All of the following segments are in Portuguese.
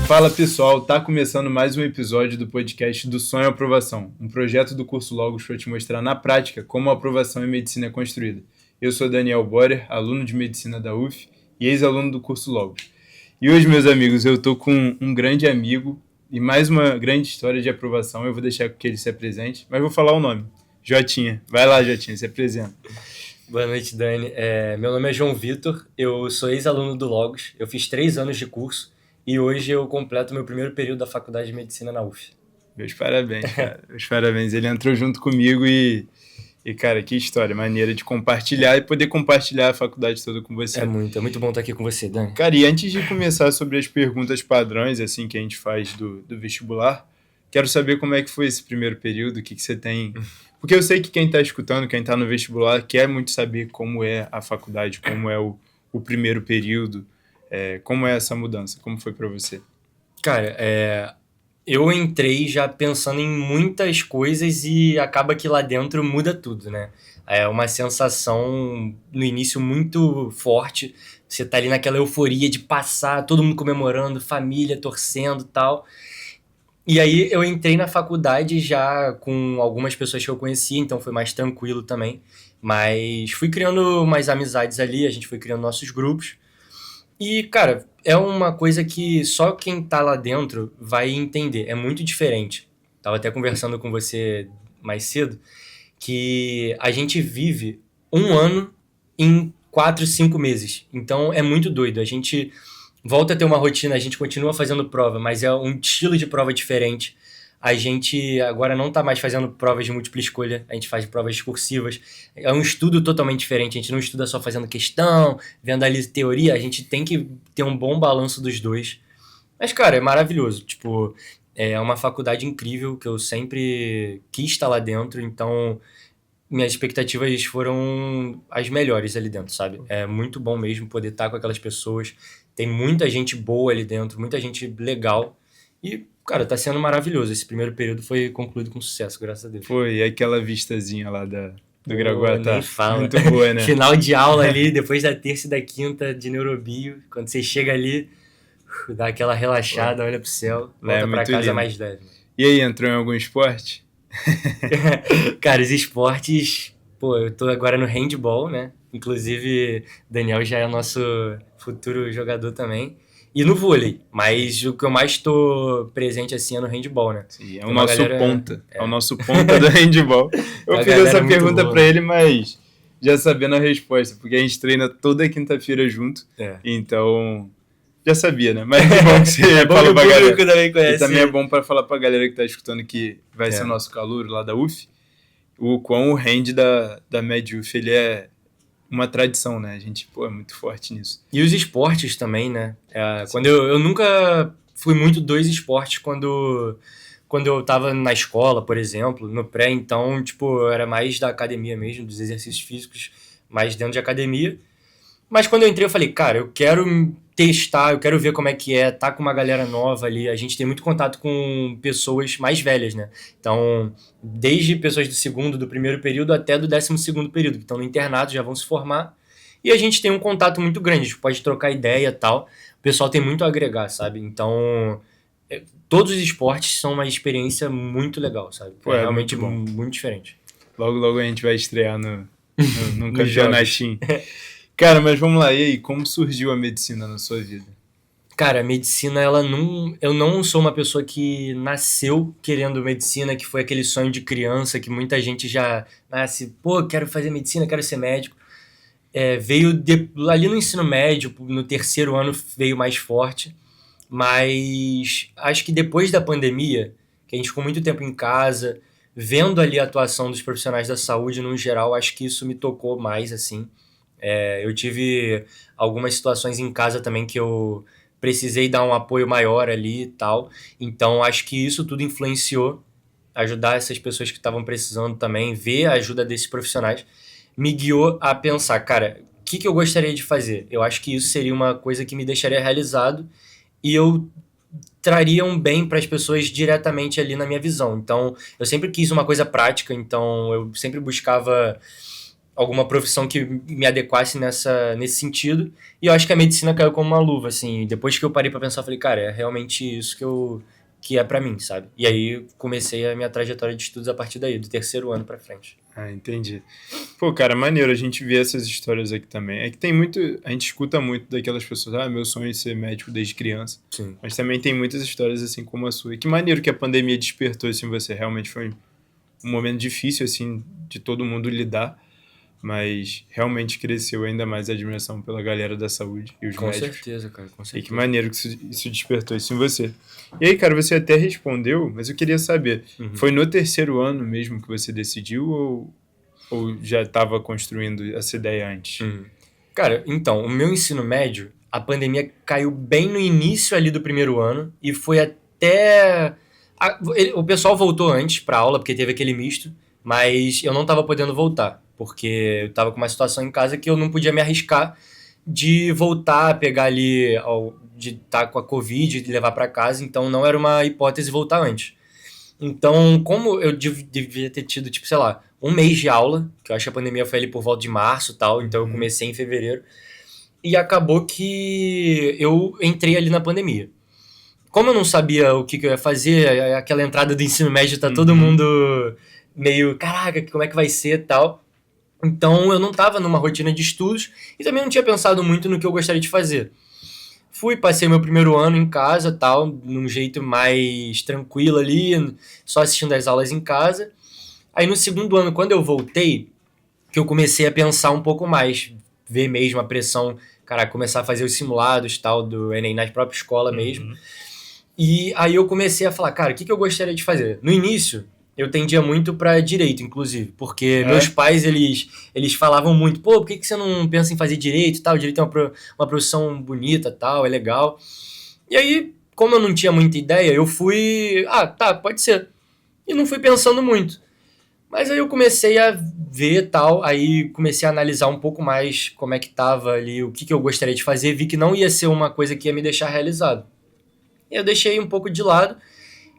Fala pessoal, tá começando mais um episódio do podcast do Sonho à Aprovação, um projeto do curso Logos para te mostrar na prática como a aprovação em medicina é construída. Eu sou Daniel Borer, aluno de medicina da UF e ex-aluno do curso Logos. E hoje, meus amigos, eu tô com um grande amigo e mais uma grande história de aprovação. Eu vou deixar que ele se apresente, mas vou falar o nome. Jotinha. Vai lá, Jotinha, se apresenta. Boa noite, Dani. Meu nome é João Vitor, eu sou ex-aluno do Logos, eu fiz 3 anos de curso e hoje eu completo meu primeiro período da Faculdade de Medicina na UF. Meus parabéns, cara. Meus parabéns. Ele entrou junto comigo e, cara, que história maneira de compartilhar e poder compartilhar a faculdade toda com você. É muito bom estar aqui com você, Dani. Cara, e antes de começar sobre as perguntas padrões, assim, que a gente faz do vestibular, quero saber como é que foi esse primeiro período, o que você tem... Porque eu sei que quem está escutando, quem está no vestibular, quer muito saber como é a faculdade, como é o primeiro período, como é essa mudança, como foi para você? Cara, eu entrei já pensando em muitas coisas e acaba que lá dentro muda tudo, né? É uma sensação no início muito forte, você tá ali naquela euforia de passar, todo mundo comemorando, família torcendo e tal. E aí eu entrei na faculdade já com algumas pessoas que eu conhecia, então foi mais tranquilo também. Mas fui criando mais amizades ali, a gente foi criando nossos grupos. E, cara, é uma coisa que só quem tá lá dentro vai entender. É muito diferente. Tava até conversando com você mais cedo, que a gente vive um ano em 4, 5 meses. Então é muito doido. A gente volta a ter uma rotina, a gente continua fazendo prova, mas é um estilo de prova diferente. A gente agora não está mais fazendo provas de múltipla escolha, a gente faz provas discursivas. É um estudo totalmente diferente, a gente não estuda só fazendo questão, vendo ali teoria, a gente tem que ter um bom balanço dos dois. Mas, cara, é maravilhoso. Tipo, é uma faculdade incrível que eu sempre quis estar lá dentro, então minhas expectativas foram as melhores ali dentro, sabe? É muito bom mesmo poder estar com aquelas pessoas. Tem muita gente boa ali dentro, muita gente legal. E, cara, tá sendo maravilhoso. Esse primeiro período foi concluído com sucesso, graças a Deus. Foi aquela vistazinha lá do Pô, Gragoatá. nem fala. Muito boa, né? Final de aula ali, depois da terça e da quinta de neurobio, quando você chega ali, dá aquela relaxada, olha pro céu, volta pra casa lindo. mais leve. E aí, entrou em algum esporte? Cara, os esportes... Pô, eu tô agora no handball, né? Inclusive, Daniel já é nosso futuro jogador também. E no vôlei, mas o que eu mais tô presente assim é no handball, né? Sim, é Tem o uma nosso galera- ponta. É o nosso ponta do handball. Eu A fiz galera essa é muito pergunta boa, pra né? ele, mas já sabendo a resposta, porque a gente treina toda quinta-feira junto. É. Então, já sabia, né? Mas que bom que você É bom que falou o pra público galera. também E conhece. também é bom pra falar pra galera que tá escutando que vai É. ser nosso calouro lá da UF, o quão o hand da MedUF, ele é uma tradição, né? A gente, pô, é muito forte nisso. E os esportes também, né? Quando eu nunca fui muito dos esportes quando eu tava na escola, por exemplo, no pré, então, tipo, eu era mais da academia mesmo, dos exercícios físicos, mais dentro de academia. Mas quando eu entrei, eu falei, cara, eu quero testar, eu quero ver como é que é, tá com uma galera nova ali. A gente tem muito contato com pessoas mais velhas, né? Então, desde pessoas do segundo, do primeiro período, até do 12º período, que estão no internato, já vão se formar. E a gente tem um contato muito grande, a gente pode trocar ideia e tal. O pessoal tem muito a agregar, sabe? Então, todos os esportes são uma experiência muito legal, sabe? Pô, É é realmente muito bom. muito diferente. Logo, logo a gente vai estrear num Nos campeonatinho. Cara, mas vamos lá. E aí, como surgiu a medicina na sua vida? Cara, a medicina, eu não sou uma pessoa que nasceu querendo medicina, que foi aquele sonho de criança, que muita gente já nasce, pô, quero fazer medicina, quero ser médico. Ali no ensino médio, no terceiro ano veio mais forte, mas acho que depois da pandemia, que a gente ficou muito tempo em casa, vendo ali a atuação dos profissionais da saúde no geral, acho que isso me tocou mais, assim. Eu tive algumas situações em casa também que eu precisei dar um apoio maior ali e tal. Então, acho que isso tudo influenciou, ajudar essas pessoas que estavam precisando também, ver a ajuda desses profissionais, me guiou a pensar, cara, o que eu gostaria de fazer? Eu acho que isso seria uma coisa que me deixaria realizado e eu traria um bem para as pessoas diretamente ali na minha visão. Então, eu sempre quis uma coisa prática, então eu sempre buscava alguma profissão que me adequasse nesse sentido. E eu acho que a medicina caiu como uma luva, assim. Depois que eu parei pra pensar, eu falei, cara, é realmente isso que é pra mim, sabe? E aí comecei a minha trajetória de estudos a partir daí, do terceiro ano pra frente. Ah, entendi. Pô, cara, maneiro a gente ver essas histórias aqui também. É que tem muito, a gente escuta muito daquelas pessoas, meu sonho é ser médico desde criança. Sim. Mas também tem muitas histórias assim como a sua. E que maneiro que a pandemia despertou assim em você. Realmente foi um momento difícil assim de todo mundo lidar, mas realmente cresceu ainda mais a admiração pela galera da saúde e os Com médicos. certeza, cara, com E que certeza. maneiro que isso despertou isso em você. E aí, cara, você até respondeu, mas eu queria saber, foi no terceiro ano mesmo que você decidiu ou já estava construindo essa ideia antes? Cara, então, o meu ensino médio, a pandemia caiu bem no início ali do primeiro ano e foi até... O pessoal voltou antes pra aula, porque teve aquele misto, mas eu não tava podendo voltar, porque eu tava com uma situação em casa que eu não podia me arriscar de voltar a pegar ali, de estar com a Covid e levar pra casa, então não era uma hipótese voltar antes. Então, como eu devia ter tido, tipo, sei lá, um mês de aula, que eu acho que a pandemia foi ali por volta de março e tal, então eu comecei em fevereiro, e acabou que eu entrei ali na pandemia. Como eu não sabia o que eu ia fazer, aquela entrada do ensino médio tá todo mundo meio, caraca, como é que vai ser e tal. Então eu não tava numa rotina de estudos e também não tinha pensado muito no que eu gostaria de fazer. Passei meu primeiro ano em casa, tal, num jeito mais tranquilo ali, só assistindo as aulas em casa. Aí no segundo ano, quando eu voltei, que eu comecei a pensar um pouco mais, ver mesmo a pressão, cara, começar a fazer os simulados, tal, do Enem na própria escola mesmo. E aí eu comecei a falar, cara, o que eu gostaria de fazer? No início, eu tendia muito pra direito, inclusive, porque meus pais, eles falavam muito, pô, por que você não pensa em fazer direito e tal? Direito é uma profissão bonita, tal, é legal. E aí, como eu não tinha muita ideia, eu fui, tá, pode ser. E não fui pensando muito. Mas aí eu comecei a ver tal, aí comecei a analisar um pouco mais como é que tava ali, o que eu gostaria de fazer, vi que não ia ser uma coisa que ia me deixar realizado. E eu deixei um pouco de lado,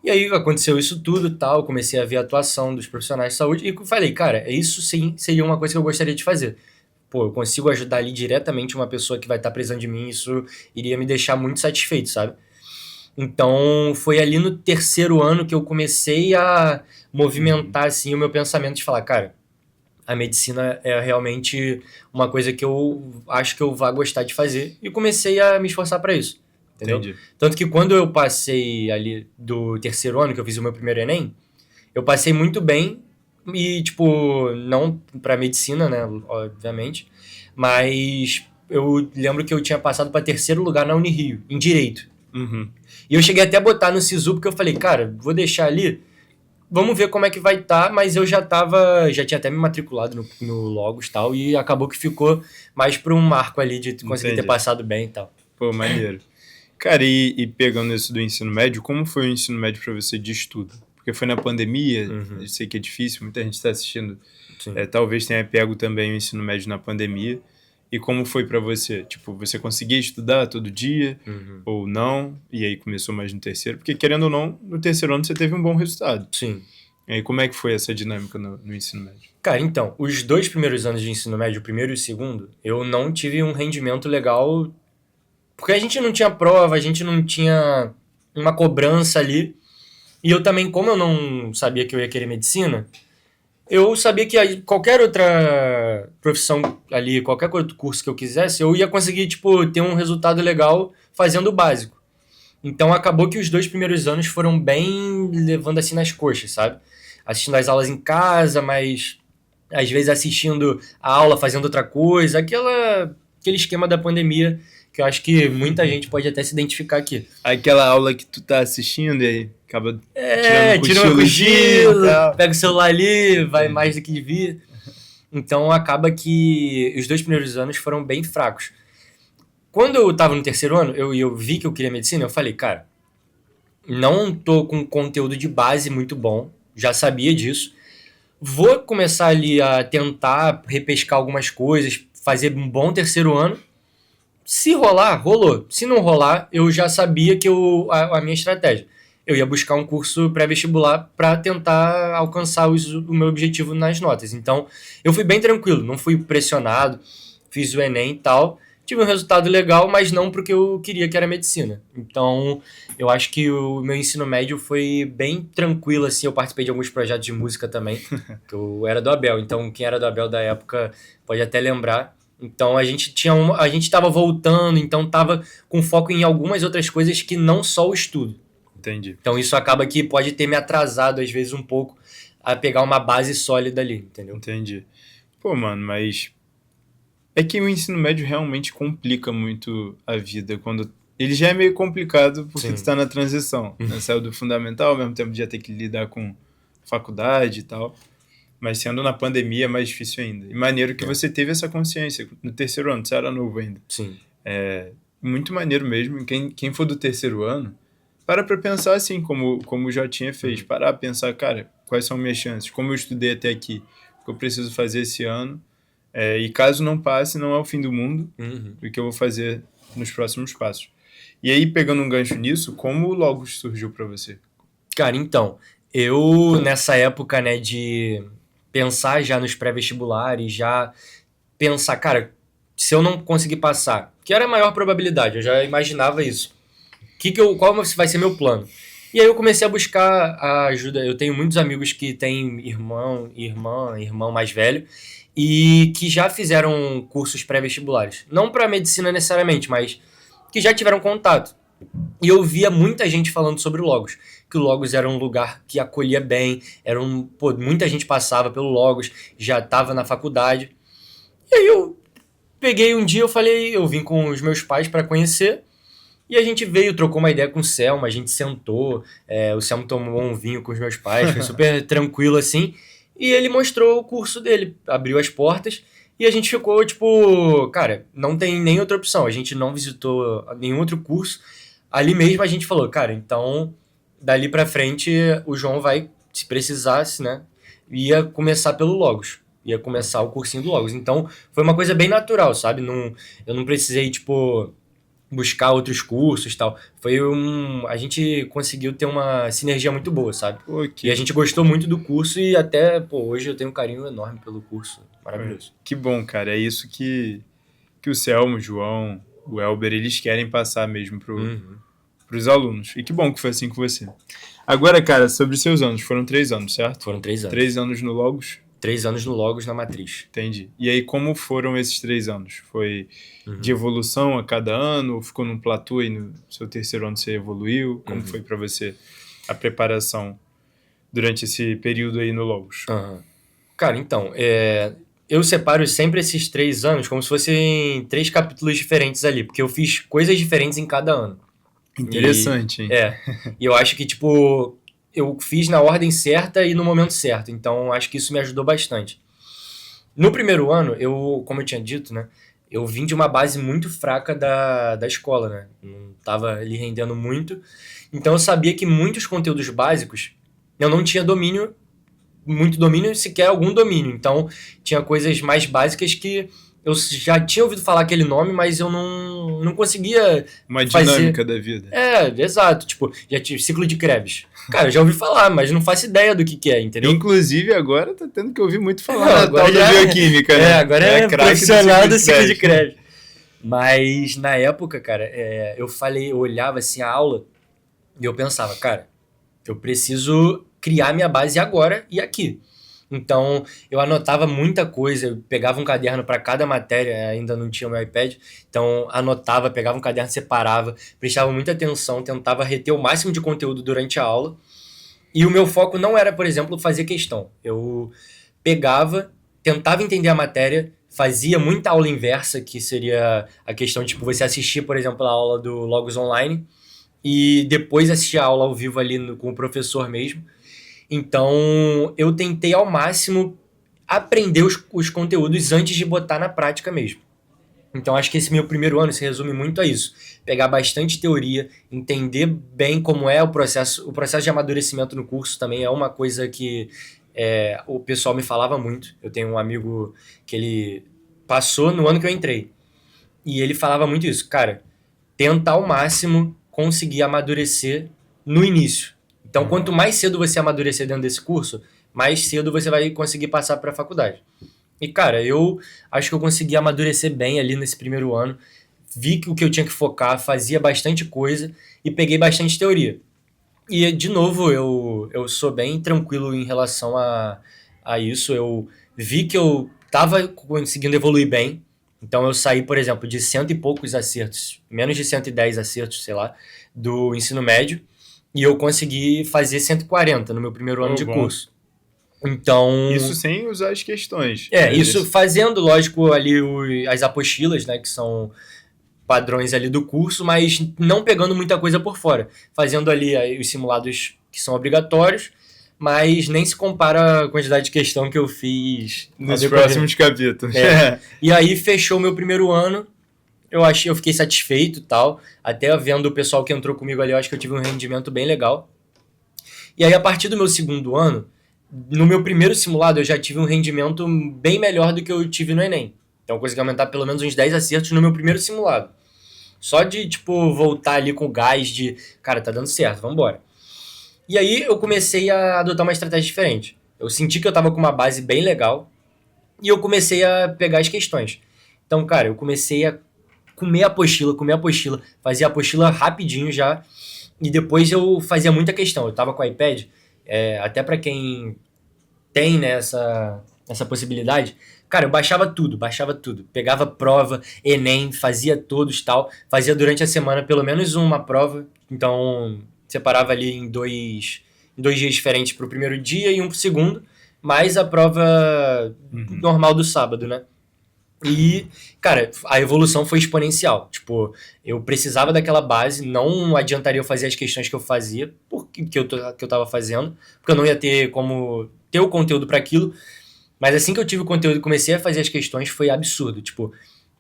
e aí aconteceu isso tudo e tal, comecei a ver a atuação dos profissionais de saúde e falei, cara, isso sim seria uma coisa que eu gostaria de fazer. Pô, eu consigo ajudar ali diretamente uma pessoa que vai estar precisando de mim, isso iria me deixar muito satisfeito, sabe? Então, foi ali no terceiro ano que eu comecei a movimentar, assim, o meu pensamento de falar, cara, a medicina é realmente uma coisa que eu acho que eu vá gostar de fazer. E comecei a me esforçar para isso, entendeu? Entendi. Tanto que quando eu passei ali do terceiro ano, que eu fiz o meu primeiro Enem, eu passei muito bem e, tipo, não pra medicina, né, obviamente, mas eu lembro que eu tinha passado para terceiro lugar na Unirio, em Direito. E eu cheguei até a botar no SISU, porque eu falei, cara, vou deixar ali, vamos ver como é que vai estar, mas eu já tinha até me matriculado no Logos e tal, e acabou que ficou mais pra um marco ali de conseguir ter passado bem e tal. Pô, maneiro. Cara, e pegando isso do ensino médio, como foi o ensino médio pra você de estudo? Porque foi na pandemia, eu sei que é difícil, muita gente está assistindo, talvez tenha pego também o ensino médio na pandemia. E como foi pra você? Tipo, você conseguia estudar todo dia ou não? E aí começou mais no terceiro? Porque, querendo ou não, no terceiro ano você teve um bom resultado. Sim. E aí como é que foi essa dinâmica no ensino médio? Cara, então, os 2 primeiros anos de ensino médio, o primeiro e o segundo, eu não tive um rendimento legal, porque a gente não tinha prova, a gente não tinha uma cobrança ali. E eu também, como eu não sabia que eu ia querer medicina, eu sabia que qualquer outra profissão ali, qualquer outro curso que eu quisesse, eu ia conseguir, tipo, ter um resultado legal fazendo o básico. Então acabou que os 2 primeiros anos foram bem levando assim nas coxas, sabe? Assistindo as aulas em casa, mas às vezes assistindo a aula, fazendo outra coisa, aquele esquema da pandemia que eu acho que muita gente pode até se identificar aqui. Aquela aula que tu tá assistindo e aí acaba tira um cochilo, pega o celular ali, vai mais do que devia. Então acaba que os 2 primeiros anos foram bem fracos. Quando eu tava no terceiro ano, eu vi que eu queria medicina, eu falei, cara, não tô com conteúdo de base muito bom, já sabia disso. Vou começar ali a tentar repescar algumas coisas, fazer um bom terceiro ano. Se rolar, rolou. Se não rolar, eu já sabia que a minha estratégia. eu ia buscar um curso pré-vestibular para tentar alcançar o meu objetivo nas notas. Então, eu fui bem tranquilo, não fui pressionado, fiz o Enem e tal, tive um resultado legal, mas não porque eu queria, que era medicina. Então, eu acho que o meu ensino médio foi bem tranquilo, assim, eu participei de alguns projetos de música também, que eu era do Abel, então quem era do Abel da época pode até lembrar. Então a gente estava voltando, então estava com foco em algumas outras coisas que não só o estudo. Entendi. Então isso acaba que pode ter me atrasado às vezes um pouco a pegar uma base sólida ali, entendeu? Entendi. Pô, mano, mas é que o ensino médio realmente complica muito a vida quando ele já é meio complicado porque Sim. tu tá na transição, né? Saiu do fundamental, ao mesmo tempo já tem que lidar com faculdade e tal. Mas sendo na pandemia é mais difícil ainda. E maneiro que você teve essa consciência no terceiro ano, você era novo ainda. Sim. Muito maneiro mesmo. Quem for do terceiro ano, para pensar assim, como o Jotinha fez. Parar pra pensar, cara, quais são minhas chances? Como eu estudei até aqui? O que eu preciso fazer esse ano? E caso não passe, não é o fim do mundo. O que eu vou fazer nos próximos passos. E aí, pegando um gancho nisso, como o Logos surgiu para você? Cara, então, eu nessa época, né, de pensar já nos pré-vestibulares, já pensar, cara, se eu não conseguir passar, que era a maior probabilidade, eu já imaginava isso. Qual vai ser meu plano? E aí eu comecei a buscar a ajuda. Eu tenho muitos amigos que têm irmão mais velho e que já fizeram cursos pré-vestibulares. Não para medicina necessariamente, mas que já tiveram contato. E eu via muita gente falando sobre o Logos, que o Logos era um lugar que acolhia bem, muita gente passava pelo Logos, já estava na faculdade. E aí eu peguei um dia, eu vim com os meus pais para conhecer, e a gente veio, trocou uma ideia com o Selma, a gente sentou, o Selma tomou um vinho com os meus pais, foi super tranquilo assim, e ele mostrou o curso dele, abriu as portas, e a gente ficou tipo, cara, não tem nem outra opção, a gente não visitou nenhum outro curso. Ali mesmo a gente falou, cara, então dali pra frente o João vai, se precisasse, né, ia começar pelo Logos, ia começar o cursinho do Logos. Então foi uma coisa bem natural, sabe? Eu não precisei, tipo, buscar outros cursos e tal. A gente conseguiu ter uma sinergia muito boa, sabe? Okay. E a gente gostou muito do curso e até, hoje eu tenho um carinho enorme pelo curso. Maravilhoso. Que bom, cara. É isso que o Selmo, o João, o Elber, eles querem passar mesmo pros alunos. E que bom que foi assim com você. Agora, cara, sobre seus anos. Foram 3 anos, certo? Foram 3 anos. 3 anos no Logos? 3 anos no Logos, na Matriz. Entendi. E aí, como foram esses 3 anos? Foi de evolução a cada ano? Ou ficou num platô e no seu terceiro ano você evoluiu? Como foi pra você a preparação durante esse período aí no Logos? Cara, então, eu separo sempre esses 3 anos como se fossem 3 capítulos diferentes ali, porque eu fiz coisas diferentes em cada ano. Interessante, hein? E eu acho que, tipo, eu fiz na ordem certa e no momento certo, então acho que isso me ajudou bastante. No primeiro ano, como eu tinha dito, né, eu vim de uma base muito fraca da escola, né, não tava ali rendendo muito, então eu sabia que muitos conteúdos básicos eu não tinha muito domínio, sequer algum domínio, então tinha coisas mais básicas que eu já tinha ouvido falar aquele nome, mas eu não conseguia uma dinâmica da vida. Exato. Tipo, já tive ciclo de Krebs. Cara, eu já ouvi falar, mas não faço ideia do que é, entendeu? Inclusive, agora tá tendo que ouvir muito falar da tal da bioquímica, né? Agora é profissional do ciclo de Krebs. Mas, na época, cara, eu olhava assim a aula e eu pensava, cara, eu preciso criar minha base agora e aqui. Então, eu anotava muita coisa, eu pegava um caderno para cada matéria, ainda não tinha o meu iPad, então anotava, pegava um caderno, separava, prestava muita atenção, tentava reter o máximo de conteúdo durante a aula. E o meu foco não era, por exemplo, fazer questão. Eu pegava, tentava entender a matéria, fazia muita aula inversa, que seria a questão de, tipo, você assistir, por exemplo, a aula do Logos Online e depois assistir a aula ao vivo ali com o professor mesmo. Então, eu tentei ao máximo aprender os conteúdos antes de botar na prática mesmo. Então, acho que esse meu primeiro ano se resume muito a isso. Pegar bastante teoria, entender bem como é o processo de amadurecimento no curso também é uma coisa que o pessoal me falava muito. Eu tenho um amigo que ele passou no ano que eu entrei. E ele falava muito isso. Cara, tenta ao máximo conseguir amadurecer no início. Então, quanto mais cedo você amadurecer dentro desse curso, mais cedo você vai conseguir passar para a faculdade. E, cara, eu acho que eu consegui amadurecer bem ali nesse primeiro ano. Vi o que eu tinha que focar, fazia bastante coisa e peguei bastante teoria. E, de novo, eu sou bem tranquilo em relação a isso. Eu vi que eu estava conseguindo evoluir bem. Então, eu saí, por exemplo, de cento e poucos acertos, menos de 110 acertos, sei lá, do ensino médio. E eu consegui fazer 140 no meu primeiro ano de bom. curso. Então, Isso sem usar as questões. isso fazendo, lógico, ali as apostilas, né, que são padrões ali do curso, mas não pegando muita coisa por fora. Fazendo ali os simulados que são obrigatórios, mas nem se compara a quantidade de questão que eu fiz nos próximos capítulos. E aí fechou o meu primeiro ano, eu fiquei satisfeito e tal, até vendo o pessoal que entrou comigo ali, eu acho que eu tive um rendimento bem legal. E aí, a partir do meu segundo ano, no meu primeiro simulado, eu já tive um rendimento bem melhor do que eu tive no Enem. Então, eu consegui aumentar pelo menos uns 10 acertos no meu primeiro simulado. Só de, tipo, voltar ali com o gás de, cara, tá dando certo, vambora. E aí, eu comecei a adotar uma estratégia diferente. Eu senti que eu tava com uma base bem legal e eu comecei a pegar as questões. Então, cara, eu comecei a comer a apostila, fazia a apostila rapidinho já, e depois eu fazia muita questão. Eu tava com o iPad, até pra quem tem, né, essa possibilidade, cara, eu baixava tudo, pegava prova, Enem, fazia todos tal, fazia durante a semana pelo menos uma prova, então separava ali em dois dias diferentes pro primeiro dia e um pro segundo, mais a prova normal do sábado, né? E, cara, a evolução foi exponencial. Tipo, eu precisava daquela base, não adiantaria eu fazer as questões que eu fazia, que eu tava fazendo, porque eu não ia ter como ter o conteúdo para aquilo. Mas assim que eu tive o conteúdo e comecei a fazer as questões, foi absurdo. Tipo,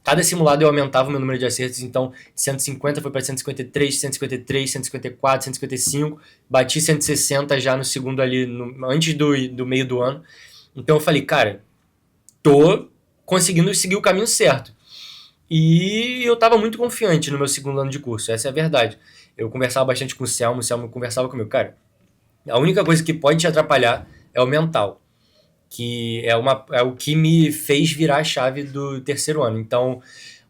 cada simulado eu aumentava o meu número de acertos, então 150 foi para 153, 153, 154, 155, bati 160 já no segundo ali, antes do meio do ano. Então eu falei, cara, tô conseguindo seguir o caminho certo. E eu estava muito confiante no meu segundo ano de curso, essa é a verdade. Eu conversava bastante com o Selmo conversava comigo, cara, a única coisa que pode te atrapalhar é o mental, que é o que me fez virar a chave do terceiro ano. Então,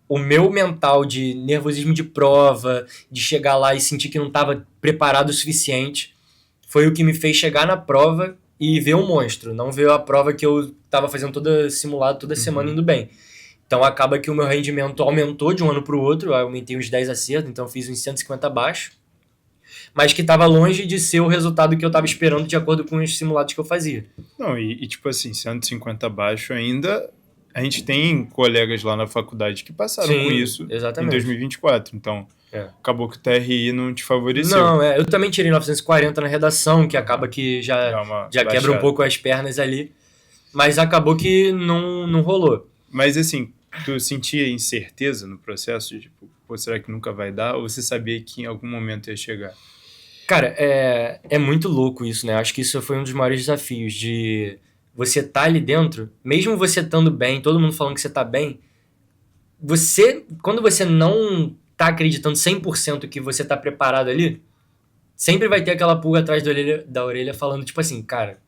o meu mental de nervosismo de prova, de chegar lá e sentir que não estava preparado o suficiente, foi o que me fez chegar na prova e ver um monstro, não ver a prova que eu estava fazendo simulado toda semana indo bem. Então acaba que o meu rendimento aumentou de um ano para o outro, eu aumentei uns 10 acertos, então eu fiz uns 150 abaixo, mas que estava longe de ser o resultado que eu estava esperando de acordo com os simulados que eu fazia. Não, tipo assim, 150 abaixo ainda, a gente tem colegas lá na faculdade que passaram com isso exatamente. em 2024, então acabou que o TRI não te favoreceu. Não, eu também tirei 940 na redação, que acaba que já quebra um pouco as pernas ali, mas acabou que não rolou. Mas assim, tu sentia incerteza no processo? De, tipo, pô, será que nunca vai dar? Ou você sabia que em algum momento ia chegar? Cara, é muito louco isso, né? Acho que isso foi um dos maiores desafios, de você tá ali dentro, mesmo você estando bem, todo mundo falando que você tá bem, quando você não tá acreditando 100% que você tá preparado ali, sempre vai ter aquela pulga atrás da orelha falando, tipo assim, cara,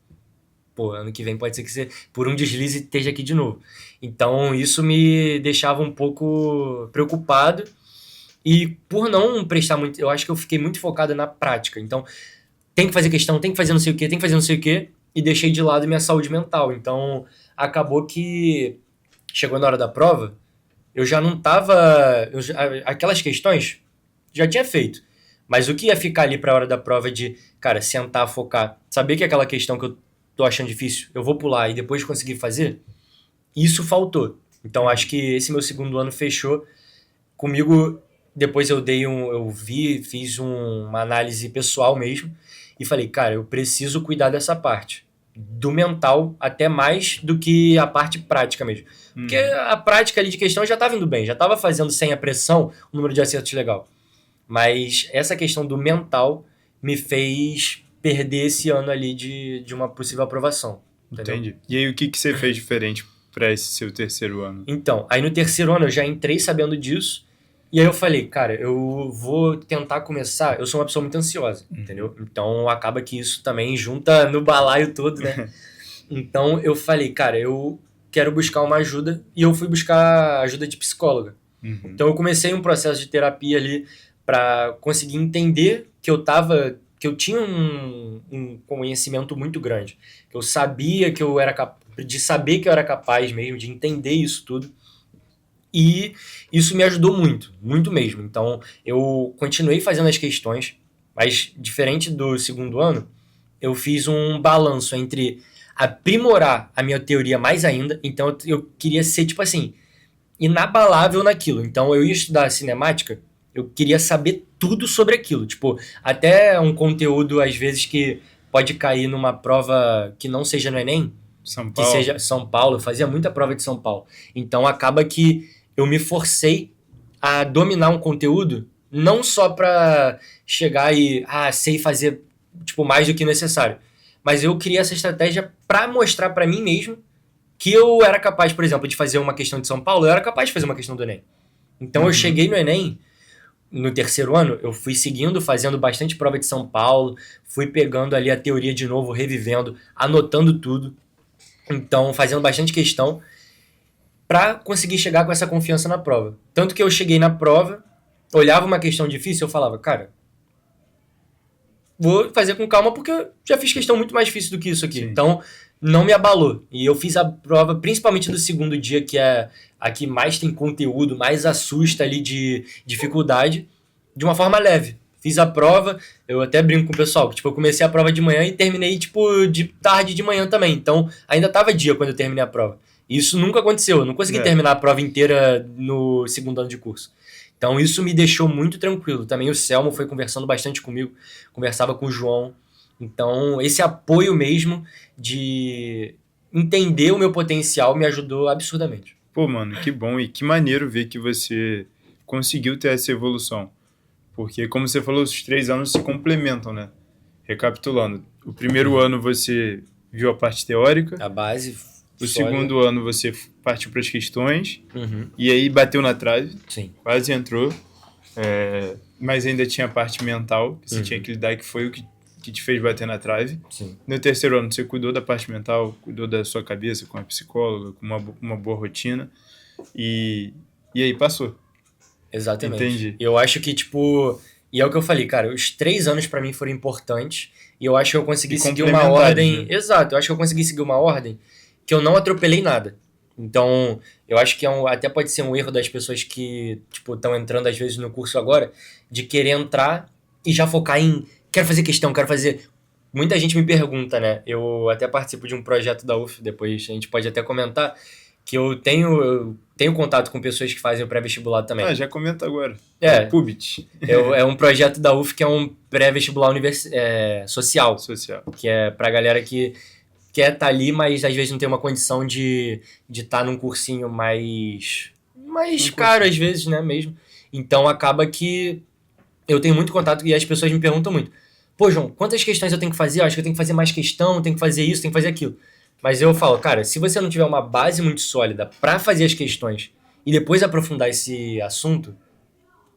pô, ano que vem pode ser que você, por um deslize, esteja aqui de novo. Então, isso me deixava um pouco preocupado. E por não prestar muito, eu acho que eu fiquei muito focado na prática. Então, tem que fazer questão, tem que fazer não sei o quê, tem que fazer não sei o quê, e deixei de lado minha saúde mental. Então, acabou que chegou na hora da prova, eu já não tava... aquelas questões já tinha feito. Mas o que ia ficar ali pra hora da prova de, cara, sentar, focar, saber que aquela questão que eu tô achando difícil, eu vou pular e depois conseguir fazer, isso faltou. Então, acho que esse meu segundo ano fechou comigo. Depois eu fiz uma análise pessoal mesmo e falei, cara, eu preciso cuidar dessa parte do mental até mais do que a parte prática mesmo. Porque a prática ali de questão já estava indo bem, já estava fazendo sem a pressão um número de acertos legal. Mas essa questão do mental me fez perder esse ano ali de uma possível aprovação. Entendeu? Entendi. E aí o que você fez diferente para esse seu terceiro ano? Então, aí no terceiro ano eu já entrei sabendo disso. E aí eu falei, cara, eu vou tentar começar. Eu sou uma pessoa muito ansiosa, entendeu? Então acaba que isso também junta no balaio todo, né? Então eu falei, cara, eu quero buscar uma ajuda. E eu fui buscar ajuda de psicóloga. Então eu comecei um processo de terapia ali para conseguir entender que eu tinha um conhecimento muito grande. Que eu sabia que eu era capaz, de saber que eu era capaz mesmo, de entender isso tudo. E isso me ajudou muito, muito mesmo. Então, eu continuei fazendo as questões, mas diferente do segundo ano, eu fiz um balanço entre aprimorar a minha teoria mais ainda. Então, eu queria ser, tipo assim, inabalável naquilo. Então, eu ia estudar cinemática, eu queria saber tudo sobre aquilo. Tipo, até um conteúdo, às vezes, que pode cair numa prova que não seja no Enem, São que Paulo. seja São Paulo, eu fazia muita prova de São Paulo. Então acaba que eu me forcei a dominar um conteúdo não só para chegar e sei fazer tipo mais do que necessário, mas eu criei essa estratégia para mostrar para mim mesmo que eu era capaz, por exemplo, de fazer uma questão de São Paulo, eu era capaz de fazer uma questão do Enem. Então eu cheguei no Enem no terceiro ano, eu fui seguindo, fazendo bastante prova de São Paulo, fui pegando ali a teoria de novo, revivendo, anotando tudo. Então, fazendo bastante questão para conseguir chegar com essa confiança na prova. Tanto que eu cheguei na prova, olhava uma questão difícil, eu falava, cara, vou fazer com calma porque eu já fiz questão muito mais difícil do que isso aqui. Sim. Então, não me abalou. E eu fiz a prova, principalmente do segundo dia, que é a que mais tem conteúdo, mais assusta ali de dificuldade, de uma forma leve. Fiz a prova, eu até brinco com o pessoal, que tipo, eu comecei a prova de manhã e terminei tipo de tarde de manhã também. Então, ainda tava dia quando eu terminei a prova. E isso nunca aconteceu, eu não consegui terminar a prova inteira no segundo ano de curso. Então, isso me deixou muito tranquilo. Também o Selmo foi conversando bastante comigo, conversava com o João. Então, esse apoio mesmo de entender o meu potencial me ajudou absurdamente. Pô, mano, que bom e que maneiro ver que você conseguiu ter essa evolução. Porque, como você falou, os 3 anos se complementam, né? Recapitulando, o primeiro ano você viu a parte teórica, A base. o sólida. segundo ano você partiu para as questões, Uhum. e aí bateu na trave, Sim. quase entrou, mas ainda tinha a parte mental, que você tinha que lidar, que foi o que te fez bater na trave. Sim. No terceiro ano você cuidou da parte mental, cuidou da sua cabeça com a psicóloga, com uma boa rotina, e aí passou. Exatamente. Entendi. Eu acho que, tipo... E é o que eu falei, cara, os 3 anos pra mim foram importantes e eu acho que eu consegui E seguir uma complementares, ordem... né? Exato, eu acho que eu consegui seguir uma ordem que eu não atropelei nada. Então, eu acho que até pode ser um erro das pessoas que, tipo, estão entrando às vezes no curso agora, de querer entrar e já focar em quero fazer questão, quero fazer... Muita gente me pergunta, né? Eu até participo de um projeto da UF, depois a gente pode até comentar, que eu tenho contato com pessoas que fazem o pré-vestibular também. Já comenta agora. É. Pubit. É um projeto da UF que é um pré-vestibular social, Social. que é pra galera que quer estar ali, mas às vezes não tem uma condição de estar num cursinho mais caro, às vezes, né, mesmo. Então acaba que eu tenho muito contato e as pessoas me perguntam muito. Pô, João, quantas questões eu tenho que fazer? Eu acho que eu tenho que fazer mais questão, tenho que fazer isso, tenho que fazer aquilo. Mas eu falo, cara, se você não tiver uma base muito sólida pra fazer as questões e depois aprofundar esse assunto,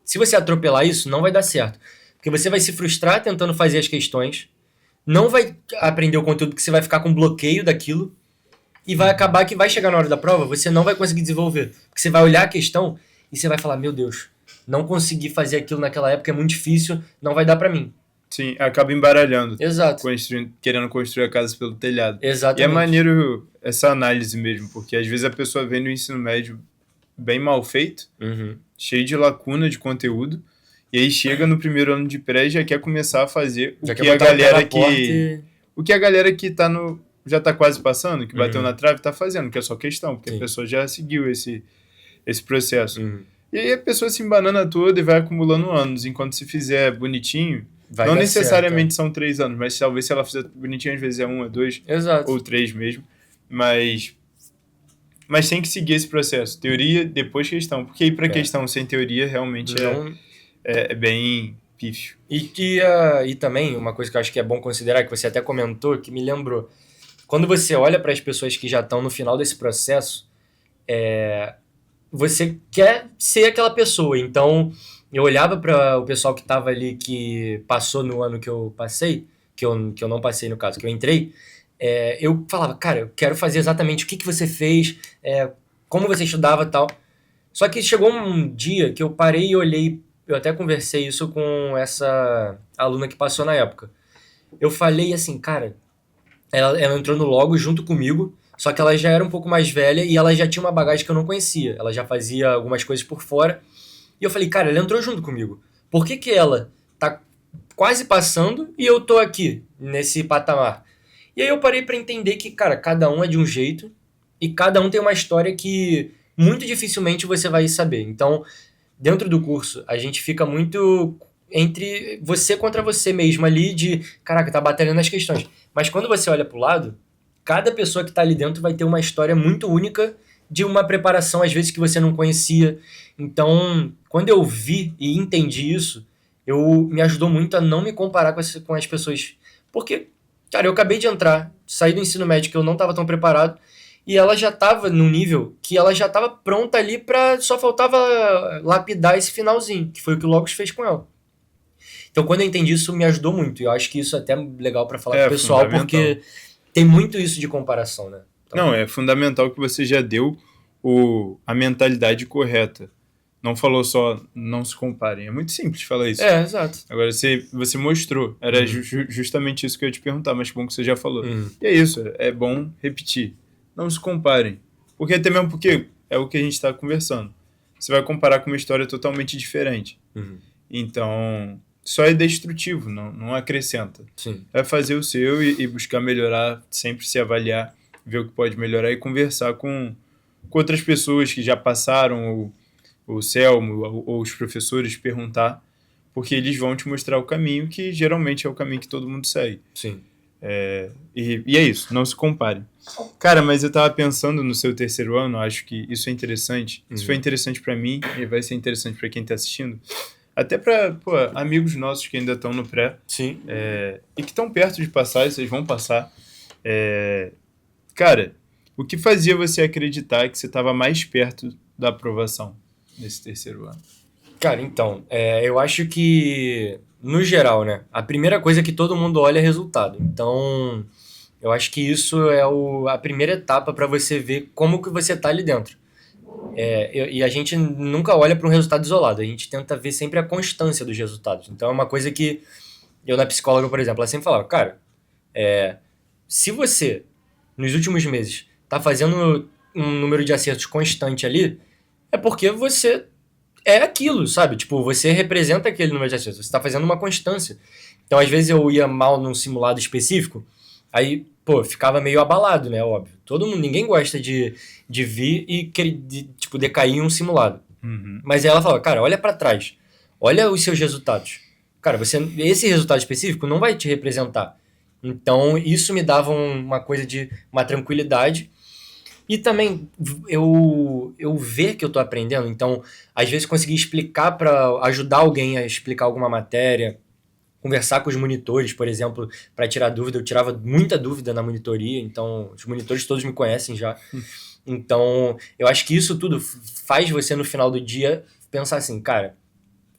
se você atropelar isso, não vai dar certo. Porque você vai se frustrar tentando fazer as questões, não vai aprender o conteúdo que você vai ficar com bloqueio daquilo e vai acabar que vai chegar na hora da prova, você não vai conseguir desenvolver. Porque você vai olhar a questão e você vai falar, meu Deus, não consegui fazer aquilo naquela época, é muito difícil, não vai dar pra mim. Sim, acaba embaralhando. Exato. Querendo construir a casa pelo telhado. Exatamente. E é maneiro essa análise mesmo, porque às vezes a pessoa vem no ensino médio bem mal feito, cheio de lacuna de conteúdo, e aí chega no primeiro ano de pré e já quer começar a fazer o que a galera que tá já tá quase passando, que bateu na trave, tá fazendo, que é só questão, porque a pessoa já seguiu esse processo. E aí a pessoa se embanana toda e vai acumulando anos, enquanto se fizer bonitinho, não necessariamente são 3 anos, mas talvez se ela fizer bonitinho, às vezes é 1, é 2, ou 3 mesmo, mas tem que seguir esse processo, teoria, depois questão, porque ir pra questão sem teoria realmente é bem pífio. E também, uma coisa que eu acho que é bom considerar, que você até comentou, que me lembrou, quando você olha para as pessoas que já estão no final desse processo, você quer ser aquela pessoa. Então, eu olhava para o pessoal que estava ali, que passou no ano que eu passei, que eu não passei no caso, que eu entrei, eu falava, cara, eu quero fazer exatamente o que você fez, como você estudava e tal. Só que chegou um dia que eu parei e olhei, eu até conversei isso com essa aluna que passou na época. Eu falei assim, cara, ela entrou no Logo junto comigo, só que ela já era um pouco mais velha e ela já tinha uma bagagem que eu não conhecia. Ela já fazia algumas coisas por fora. E eu falei, cara, ela entrou junto comigo. Por que ela tá quase passando e eu tô aqui, nesse patamar? E aí eu parei pra entender que, cara, cada um é de um jeito e cada um tem uma história que muito dificilmente você vai saber. Então, dentro do curso, a gente fica muito entre você contra você mesmo ali de, caraca, tá batalhando nas questões. Mas quando você olha pro lado, cada pessoa que tá ali dentro vai ter uma história muito única de uma preparação, às vezes, que você não conhecia. Então, quando eu vi e entendi isso, me ajudou muito a não me comparar com as pessoas. Porque, cara, eu acabei de entrar, saí do ensino médio que eu não estava tão preparado, e ela já estava num nível que ela já estava pronta ali para só faltava lapidar esse finalzinho, que foi o que o Logos fez com ela. Então, quando eu entendi isso, me ajudou muito. E eu acho que isso é até legal para falar pro pessoal, porque tem muito isso de comparação, né? Então, Não, é fundamental que você já deu a mentalidade correta. Não falou só não se comparem. É muito simples falar isso. exato. Agora você mostrou. Era justamente isso que eu ia te perguntar, mas que bom que você já falou. Uhum. E é isso, é bom repetir. Não se comparem. Porque até mesmo porque é o que a gente está conversando. Você vai comparar com uma história totalmente diferente. Uhum. Então, só é destrutivo, não acrescenta. Sim. É fazer o seu e buscar melhorar, sempre se avaliar, ver o que pode melhorar e conversar com outras pessoas que já passaram, ou o Selmo, ou os professores, perguntar, porque eles vão te mostrar o caminho, que geralmente é o caminho que todo mundo segue. Sim. E é isso, não se compare. Cara, mas eu tava pensando no seu terceiro ano, acho que isso é interessante. Isso foi interessante para mim e vai ser interessante para quem tá assistindo. Até para amigos nossos que ainda estão no pré. Sim. E que estão perto de passar, vocês vão passar. Cara, o que fazia você acreditar que você estava mais perto da aprovação nesse terceiro ano? Cara, então, eu acho que, no geral, né, a primeira coisa que todo mundo olha é resultado. Então, eu acho que isso é a primeira etapa para você ver como que você tá ali dentro. E a gente nunca olha para um resultado isolado, a gente tenta ver sempre a constância dos resultados. Então, é uma coisa que eu, na psicóloga, por exemplo, ela sempre falava, cara, se você, nos últimos meses, tá fazendo um número de acertos constante ali, é porque você é aquilo, sabe? Tipo, você representa aquele número de acertos, você tá fazendo uma constância. Então, às vezes eu ia mal num simulado específico, aí, ficava meio abalado, né? Óbvio. Ninguém gosta de vir e tipo, decair em um simulado. Uhum. Mas aí ela fala, cara, olha pra trás, olha os seus resultados. Cara, esse resultado específico não vai te representar. Então, isso me dava uma coisa de uma tranquilidade. E também eu ver que eu tô aprendendo, então, às vezes conseguir explicar para ajudar alguém a explicar alguma matéria, conversar com os monitores, por exemplo, para tirar dúvida. Eu tirava muita dúvida na monitoria, então os monitores todos me conhecem já. Então, eu acho que isso tudo faz você, no final do dia, pensar assim, cara,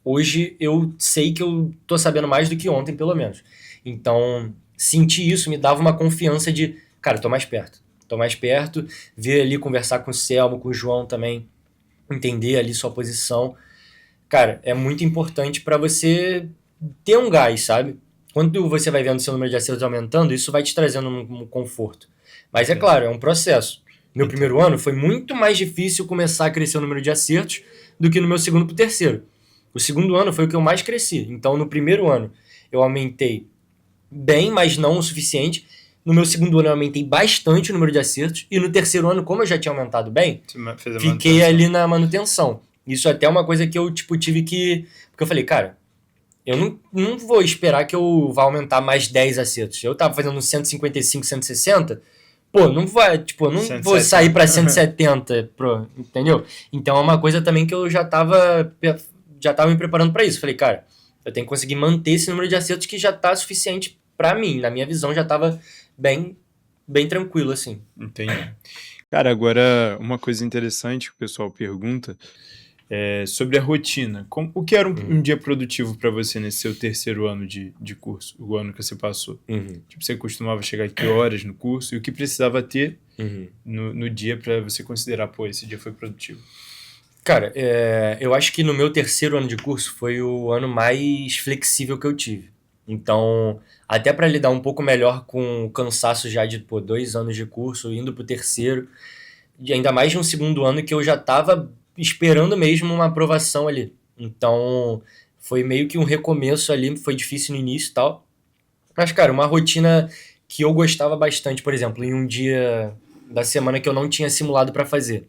hoje eu sei que eu tô sabendo mais do que ontem, pelo menos. Então, sentir isso me dava uma confiança de, cara, tô mais perto, ver ali, conversar com o Selmo, com o João também, entender ali sua posição. Cara, é muito importante para você ter um gás, sabe? Quando você vai vendo seu número de acertos aumentando, isso vai te trazendo um conforto. Mas é claro, é um processo. Meu primeiro ano foi muito mais difícil começar a crescer o número de acertos do que no meu segundo pro terceiro. O segundo ano foi o que eu mais cresci. Então, no primeiro ano, eu aumentei bem, mas não o suficiente. No meu segundo ano, eu aumentei bastante o número de acertos. E no terceiro ano, como eu já tinha aumentado bem, fiquei ali na manutenção. Isso até é uma coisa que eu tive que... Porque eu falei, cara, eu não vou esperar que eu vá aumentar mais 10 acertos. Eu tava fazendo 155, 160... não vai, eu não 170. Vou sair para 170, entendeu? Então é uma coisa também que eu já tava me preparando para isso. Falei, cara, eu tenho que conseguir manter esse número de acertos que já tá suficiente para mim. Na minha visão, já tava bem tranquilo, assim. Entendi. Cara, agora uma coisa interessante que o pessoal pergunta é sobre a rotina. O que era um Uhum, dia produtivo para você nesse seu terceiro ano de curso, o ano que você passou? uhum, Tipo, você costumava chegar a que horas no curso e o que precisava ter uhum. no dia para você considerar, pô, esse dia foi produtivo? Cara, eu acho que no meu terceiro ano de curso foi o ano mais flexível que eu tive. Então, até para lidar um pouco melhor com o cansaço já de, pô, 2 anos de curso, indo pro terceiro, e ainda mais de um segundo ano que eu já tava esperando mesmo uma aprovação ali. Então, foi meio que um recomeço ali, foi difícil no início e tal. Mas, cara, uma rotina que eu gostava bastante, por exemplo, em um dia da semana que eu não tinha simulado para fazer.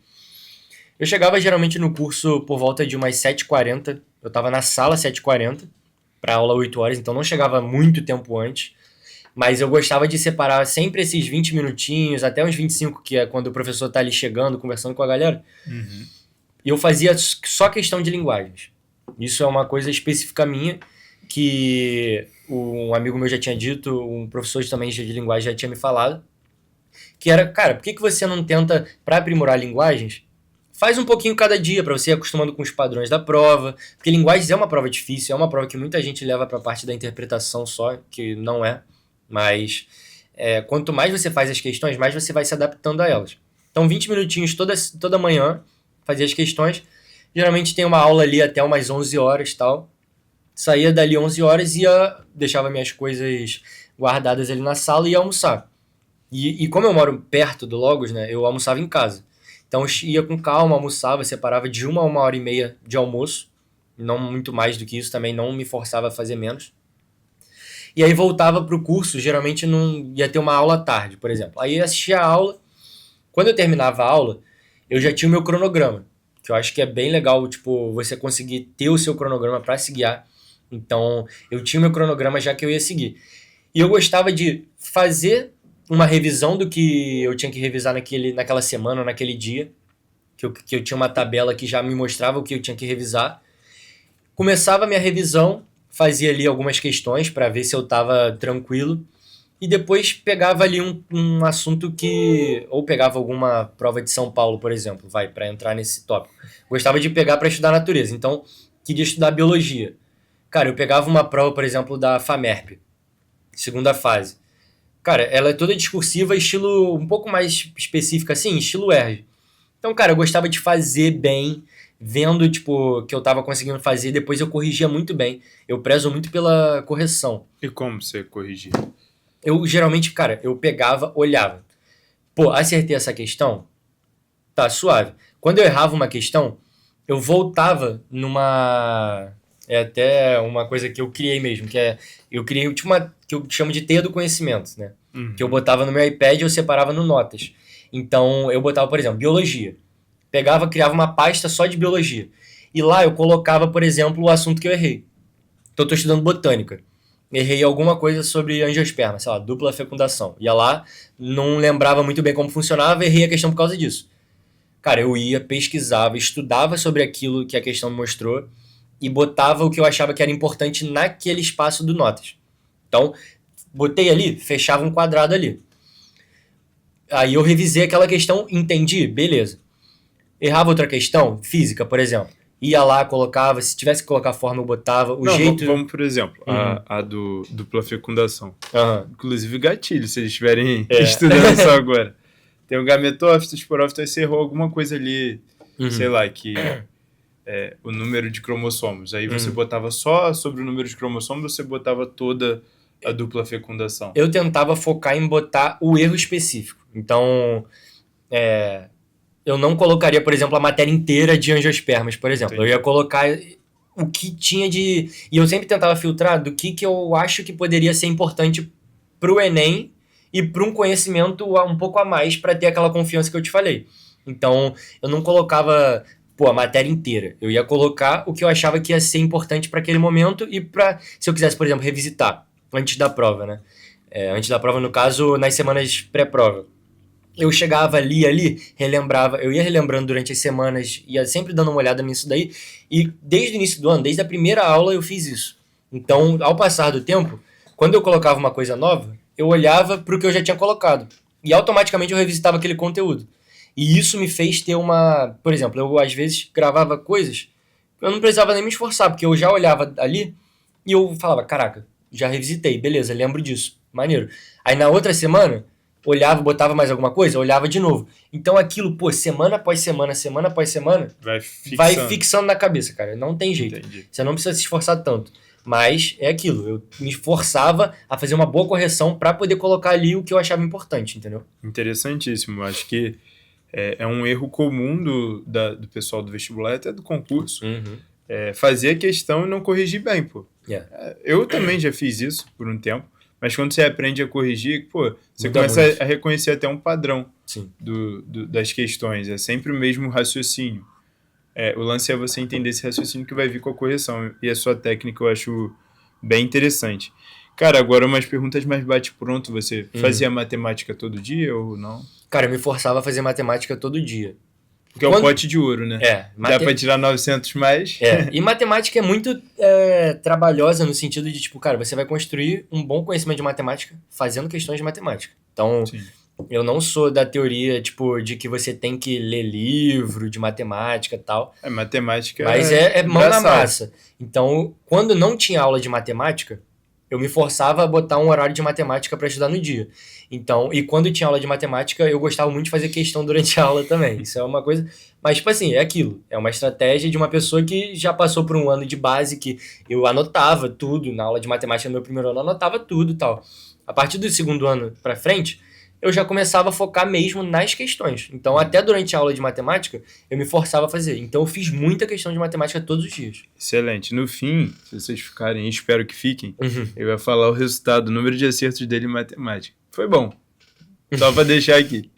Eu chegava geralmente no curso por volta de umas 7h40. Eu tava na sala 7h40 para aula 8 horas, então não chegava muito tempo antes. Mas eu gostava de separar sempre esses 20 minutinhos, até uns 25, que é quando o professor tá ali chegando, conversando com a galera. Uhum. E eu fazia só questão de linguagens. Isso é uma coisa específica minha, que um amigo meu já tinha dito, um professor também de linguagem já tinha me falado, que era, cara, por que você não tenta, para aprimorar linguagens, faz um pouquinho cada dia para você ir acostumando com os padrões da prova, porque linguagens é uma prova difícil, é uma prova que muita gente leva para a parte da interpretação só, que não é, mas quanto mais você faz as questões, mais você vai se adaptando a elas. Então 20 minutinhos toda manhã, fazia as questões, geralmente tem uma aula ali até umas 11 horas e tal, saía dali 11 horas e deixava minhas coisas guardadas ali na sala e ia almoçar. E como eu moro perto do Logos, né, eu almoçava em casa. Então eu ia com calma, almoçava, separava de 1 a 1h30 de almoço, não muito mais do que isso, também não me forçava a fazer menos. E aí voltava pro curso, geralmente não ia ter uma aula à tarde, por exemplo. Aí eu assistia a aula, quando eu terminava a aula, eu já tinha o meu cronograma, que eu acho que é bem legal, tipo, você conseguir ter o seu cronograma para se guiar. Então, eu tinha o meu cronograma já que eu ia seguir. E eu gostava de fazer uma revisão do que eu tinha que revisar naquela semana, naquele dia, que eu tinha uma tabela que já me mostrava o que eu tinha que revisar. Começava a minha revisão, fazia ali algumas questões para ver se eu estava tranquilo, e depois pegava ali um assunto que... Ou pegava alguma prova de São Paulo, por exemplo, vai, para entrar nesse tópico. Gostava de pegar para estudar natureza, então queria estudar biologia. Cara, eu pegava uma prova, por exemplo, da FAMERP, segunda fase. Cara, ela é toda discursiva, estilo um pouco mais específica, assim, estilo R. Então, cara, eu gostava de fazer bem, vendo, tipo, que eu tava conseguindo fazer, depois eu corrigia muito bem. Eu prezo muito pela correção. E como você corrigia? Eu, geralmente, cara, eu pegava, olhava. Pô, acertei essa questão? Tá, suave. Quando eu errava uma questão, eu voltava numa... É até uma coisa que eu criei mesmo, que é... Eu criei tipo uma que eu chamo de teia do conhecimento, né? Que eu Uhum. botava no meu iPad e eu separava no notas. Então, eu botava, por exemplo, biologia. Pegava, criava uma pasta só de biologia. E lá eu colocava, por exemplo, o assunto que eu errei. Então, eu tô estudando botânica. Errei alguma coisa sobre angiosperma, sei lá, dupla fecundação. Ia lá, não lembrava muito bem como funcionava, errei a questão por causa disso. Cara, eu ia, pesquisava, estudava sobre aquilo que a questão mostrou e botava o que eu achava que era importante naquele espaço do notas. Então, botei ali, fechava um quadrado ali. Aí eu revisei aquela questão, entendi, beleza. Errava outra questão, física, por exemplo. Ia lá, colocava, se tivesse que colocar forma, eu botava. O Não, jeito. vamos, por exemplo, Uhum. a do dupla fecundação. Aham. Inclusive gatilho, se eles estiverem É. estudando só agora. Tem o gametófito, esporófito, aí você errou alguma coisa ali, sei Uhum. lá, que o número de cromossomos. Aí você Uhum. botava só sobre o número de cromossomos ou você botava toda a dupla fecundação? Eu tentava focar em botar o erro específico. Então, eu não colocaria, por exemplo, a matéria inteira de angiospermas, por exemplo. Entendi. Eu ia colocar o que tinha de... E eu sempre tentava filtrar do que eu acho que poderia ser importante pro Enem e para um conhecimento um pouco a mais para ter aquela confiança que eu te falei. Então, eu não colocava, pô, a matéria inteira. Eu ia colocar o que eu achava que ia ser importante para aquele momento e para, se eu quisesse, por exemplo, revisitar antes da prova, né? Antes da prova, no caso, nas semanas pré-prova. Eu chegava ali, relembrava, eu ia relembrando durante as semanas, ia sempre dando uma olhada nisso daí, e desde o início do ano, desde a primeira aula, eu fiz isso. Então, ao passar do tempo, quando eu colocava uma coisa nova, eu olhava para o que eu já tinha colocado, e automaticamente eu revisitava aquele conteúdo. E isso me fez ter uma... Por exemplo, eu às vezes gravava coisas que eu não precisava nem me esforçar, porque eu já olhava ali e eu falava, caraca, já revisitei, beleza, lembro disso, maneiro. Aí na outra semana, olhava, botava mais alguma coisa, olhava de novo. Então aquilo, pô, semana após semana, semana após semana, vai fixando na cabeça, cara. Não tem jeito. Entendi. Você não precisa se esforçar tanto. Mas é aquilo, eu me esforçava a fazer uma boa correção para poder colocar ali o que eu achava importante, entendeu? Interessantíssimo. Acho que é um erro comum do pessoal do vestibular, até do concurso, fazer a questão e não corrigir bem, pô. Eu também já fiz isso por um tempo, mas quando você aprende a corrigir, pô, você Muda começa muito. a reconhecer até um padrão Sim. das questões. É sempre o mesmo raciocínio. O lance é você entender esse raciocínio que vai vir com a correção. E a sua técnica eu acho bem interessante. Cara, agora umas perguntas mais bate-pronto. Você fazia matemática todo dia ou não? Cara, eu me forçava a fazer matemática todo dia. Porque é o pote de ouro, né? Dá pra tirar 900 mais. E matemática é muito trabalhosa no sentido de, tipo, cara, você vai construir um bom conhecimento de matemática fazendo questões de matemática. Então, Sim. eu não sou da teoria, tipo, de que você tem que ler livro de matemática e tal. Matemática mas é mão na massa. Então, quando não tinha aula de matemática, eu me forçava a botar um horário de matemática para estudar no dia. Então, e quando tinha aula de matemática, eu gostava muito de fazer questão durante a aula também. Isso é uma coisa... Mas, tipo assim, é aquilo. É uma estratégia de uma pessoa que já passou por um ano de base, que eu anotava tudo. Na aula de matemática, no meu primeiro ano, eu anotava tudo e tal. A partir do segundo ano para frente, eu já começava a focar mesmo nas questões. Então, até durante a aula de matemática, eu me forçava a fazer. Então, eu fiz muita questão de matemática todos os dias. Excelente. No fim, se vocês ficarem, espero que fiquem, eu ia falar o resultado, o número de acertos dele em matemática. Foi bom. Só para deixar aqui.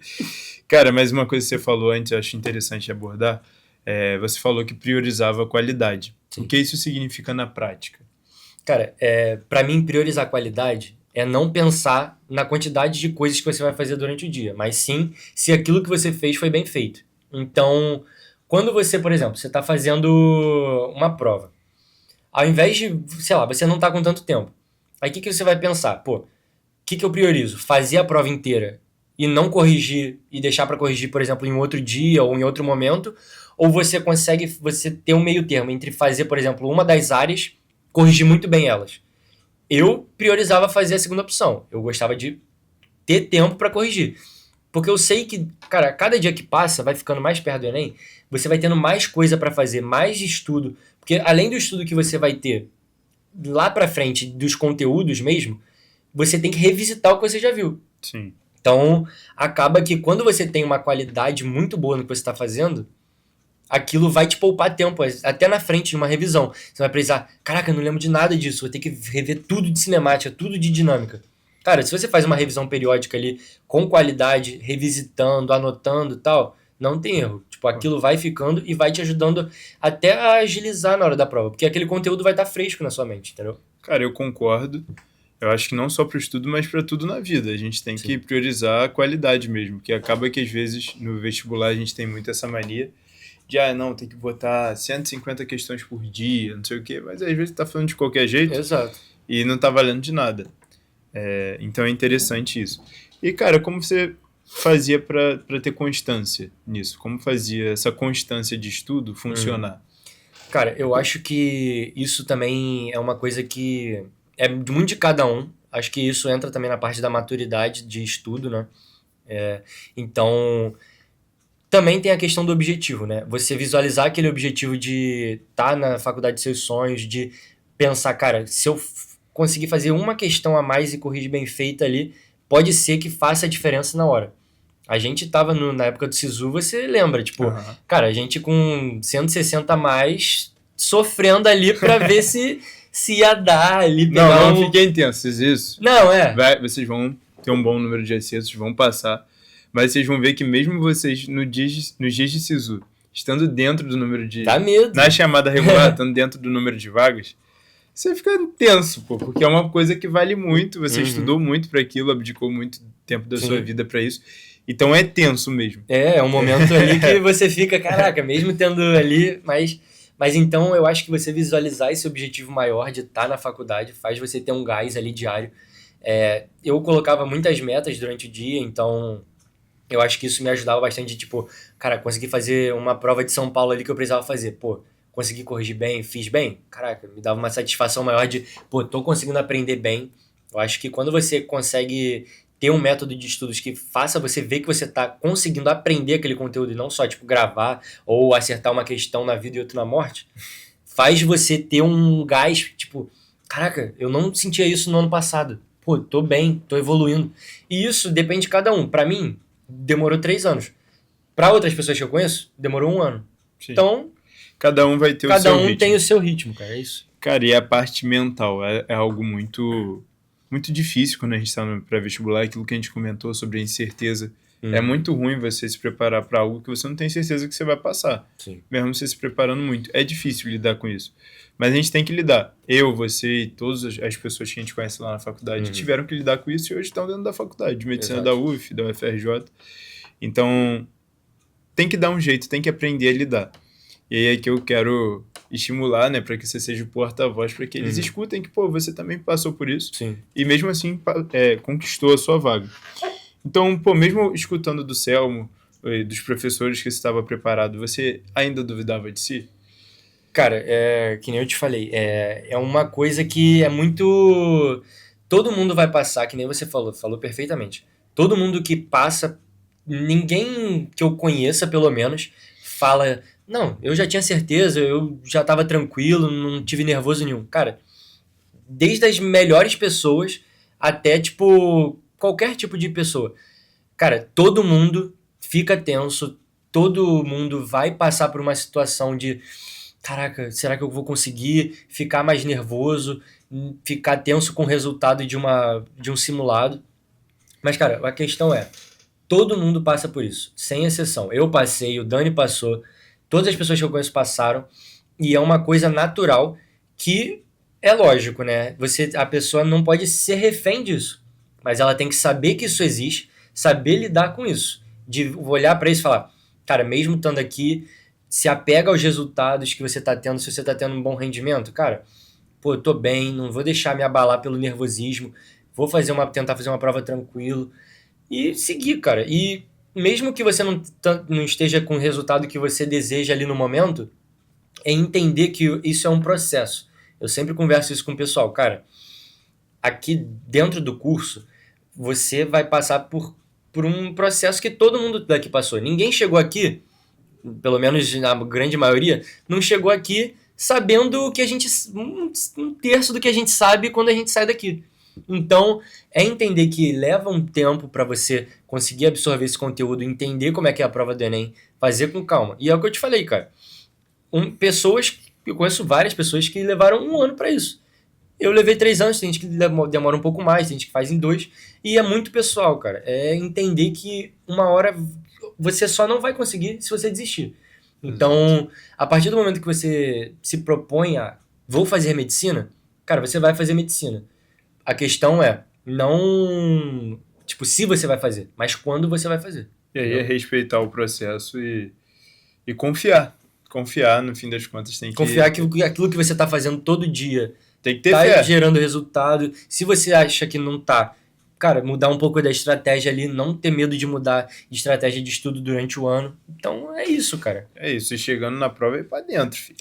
Cara, mais uma coisa que você falou antes, eu acho interessante abordar. Você falou que priorizava a qualidade. Sim. O que isso significa na prática? Cara, para mim, priorizar a qualidade é não pensar na quantidade de coisas que você vai fazer durante o dia, mas sim se aquilo que você fez foi bem feito. Então, quando você, por exemplo, você está fazendo uma prova, ao invés de, sei lá, você não está com tanto tempo, aí o que você vai pensar? Pô, o que eu priorizo? Fazer a prova inteira e não corrigir e deixar para corrigir, por exemplo, em outro dia ou em outro momento, ou você consegue ter um meio termo entre fazer, por exemplo, uma das áreas, corrigir muito bem elas. Eu priorizava fazer a segunda opção. Eu gostava de ter tempo para corrigir. Porque eu sei que, cara, cada dia que passa, vai ficando mais perto do Enem, você vai tendo mais coisa para fazer, mais estudo. Porque além do estudo que você vai ter lá para frente, dos conteúdos mesmo, você tem que revisitar o que você já viu. Sim. Então, acaba que quando você tem uma qualidade muito boa no que você está fazendo, aquilo vai te poupar tempo, até na frente de uma revisão. Você vai precisar, caraca, eu não lembro de nada disso, vou ter que rever tudo de cinemática, tudo de dinâmica. Cara, se você faz uma revisão periódica ali, com qualidade, revisitando, anotando e tal, não tem erro. Tipo, aquilo vai ficando e vai te ajudando até a agilizar na hora da prova, porque aquele conteúdo vai estar fresco na sua mente, entendeu? Cara, eu concordo. Eu acho que não só para o estudo, mas para tudo na vida. A gente tem que priorizar a qualidade mesmo, porque acaba que às vezes no vestibular a gente tem muito essa mania de, não, tem que botar 150 questões por dia, não sei o quê, mas às vezes tá falando de qualquer jeito. Exato. E não tá valendo de nada. Então é interessante isso. E, cara, como você fazia para ter constância nisso? Como fazia essa constância de estudo funcionar? Cara, eu acho que isso também é uma coisa que é muito de cada um. Acho que isso entra também na parte da maturidade de estudo, né? Então, também tem a questão do objetivo, né? Você visualizar aquele objetivo de estar na faculdade de seus sonhos, de pensar, cara, se eu conseguir fazer uma questão a mais e corrigir bem feita ali, pode ser que faça a diferença na hora. A gente tava na época do SISU, você lembra, tipo, cara, a gente com 160 a mais, sofrendo ali pra ver se ia dar ali. Não fiquem tensos, isso. Não, vocês vão ter um bom número de acertos, vão passar, mas vocês vão ver que mesmo vocês, nos dias de SISU, estando dentro do número de... Dá medo. Na chamada regular, estando dentro do número de vagas, você fica tenso, pô, porque é uma coisa que vale muito, você estudou muito para aquilo, abdicou muito tempo da sua vida para isso, então é tenso mesmo. É um momento ali que você fica, caraca, mesmo tendo ali, mas então eu acho que você visualizar esse objetivo maior de estar na faculdade faz você ter um gás ali diário. Eu colocava muitas metas durante o dia, então eu acho que isso me ajudava bastante, tipo, cara, consegui fazer uma prova de São Paulo ali que eu precisava fazer, pô, consegui corrigir bem, fiz bem, caraca, me dava uma satisfação maior de, pô, tô conseguindo aprender bem. Eu acho que quando você consegue ter um método de estudos que faça você ver que você tá conseguindo aprender aquele conteúdo e não só, tipo, gravar ou acertar uma questão na vida e outra na morte, faz você ter um gás, tipo, caraca, eu não sentia isso no ano passado. Pô, tô bem, tô evoluindo. E isso depende de cada um. Pra mim, demorou 3 anos. Pra outras pessoas que eu conheço, demorou 1 ano. Sim. Então, Cada um vai ter o cada seu um ritmo. tem o seu ritmo, cara, é isso. Cara, e a parte mental é algo muito, muito difícil quando a gente está no pré-vestibular, aquilo que a gente comentou sobre a incerteza. É muito ruim você se preparar para algo que você não tem certeza que você vai passar. Sim. Mesmo você se preparando muito. É difícil lidar com isso. Mas a gente tem que lidar. Eu, você e todas as pessoas que a gente conhece lá na faculdade tiveram que lidar com isso e hoje estão dentro da faculdade, de medicina da UF, da UFRJ. Então, tem que dar um jeito, tem que aprender a lidar. E aí é que eu quero estimular, né, para que você seja o porta-voz, para que eles escutem que, pô, você também passou por isso. Sim. E mesmo assim conquistou a sua vaga. Então, pô, mesmo escutando do Selmo, dos professores que você estava preparado, você ainda duvidava de si? Cara, que nem eu te falei, é uma coisa que é muito... Todo mundo vai passar, que nem você falou perfeitamente. Todo mundo que passa, ninguém que eu conheça, pelo menos, fala, não, eu já tinha certeza, eu já tava tranquilo, não tive nervoso nenhum. Cara, desde as melhores pessoas até, tipo, qualquer tipo de pessoa. Cara, todo mundo fica tenso, todo mundo vai passar por uma situação de caraca, será que eu vou conseguir ficar mais nervoso, ficar tenso com o resultado de um simulado? Mas, cara, a questão é, todo mundo passa por isso, sem exceção. Eu passei, o Dani passou, todas as pessoas que eu conheço passaram, e é uma coisa natural que é lógico, né? A pessoa não pode ser refém disso, mas ela tem que saber que isso existe, saber lidar com isso, de olhar pra isso e falar, cara, mesmo estando aqui, se apega aos resultados que você tá tendo, se você tá tendo um bom rendimento, cara, pô, eu tô bem, não vou deixar me abalar pelo nervosismo, vou tentar fazer uma prova tranquilo e seguir, cara. E mesmo que você não esteja com o resultado que você deseja ali no momento, é entender que isso é um processo. Eu sempre converso isso com o pessoal, cara, aqui dentro do curso, você vai passar por um processo que todo mundo daqui passou. Ninguém chegou aqui, pelo menos na grande maioria, não chegou aqui sabendo o que a gente... um terço do que a gente sabe quando a gente sai daqui. Então, é entender que leva um tempo para você conseguir absorver esse conteúdo, entender como é que é a prova do Enem, fazer com calma. E é o que eu te falei, cara. Eu conheço várias pessoas que levaram 1 ano para isso. Eu levei 3 anos, tem gente que demora um pouco mais, tem gente que faz em 2. E é muito pessoal, cara. É entender que uma hora você só não vai conseguir se você desistir. Então, a partir do momento que você se propõe a vou fazer medicina, cara, você vai fazer medicina. A questão é não, tipo, se você vai fazer, mas quando você vai fazer. E aí é respeitar o processo e confiar. Confiar, no fim das contas, tem que... Confiar que aquilo que você tá fazendo todo dia tem que ter tá fé. gerando resultado. Se você acha que não tá, cara, mudar um pouco da estratégia ali, não ter medo de mudar de estratégia de estudo durante o ano. Então é isso, cara. É isso, e chegando na prova é ir pra dentro, filho.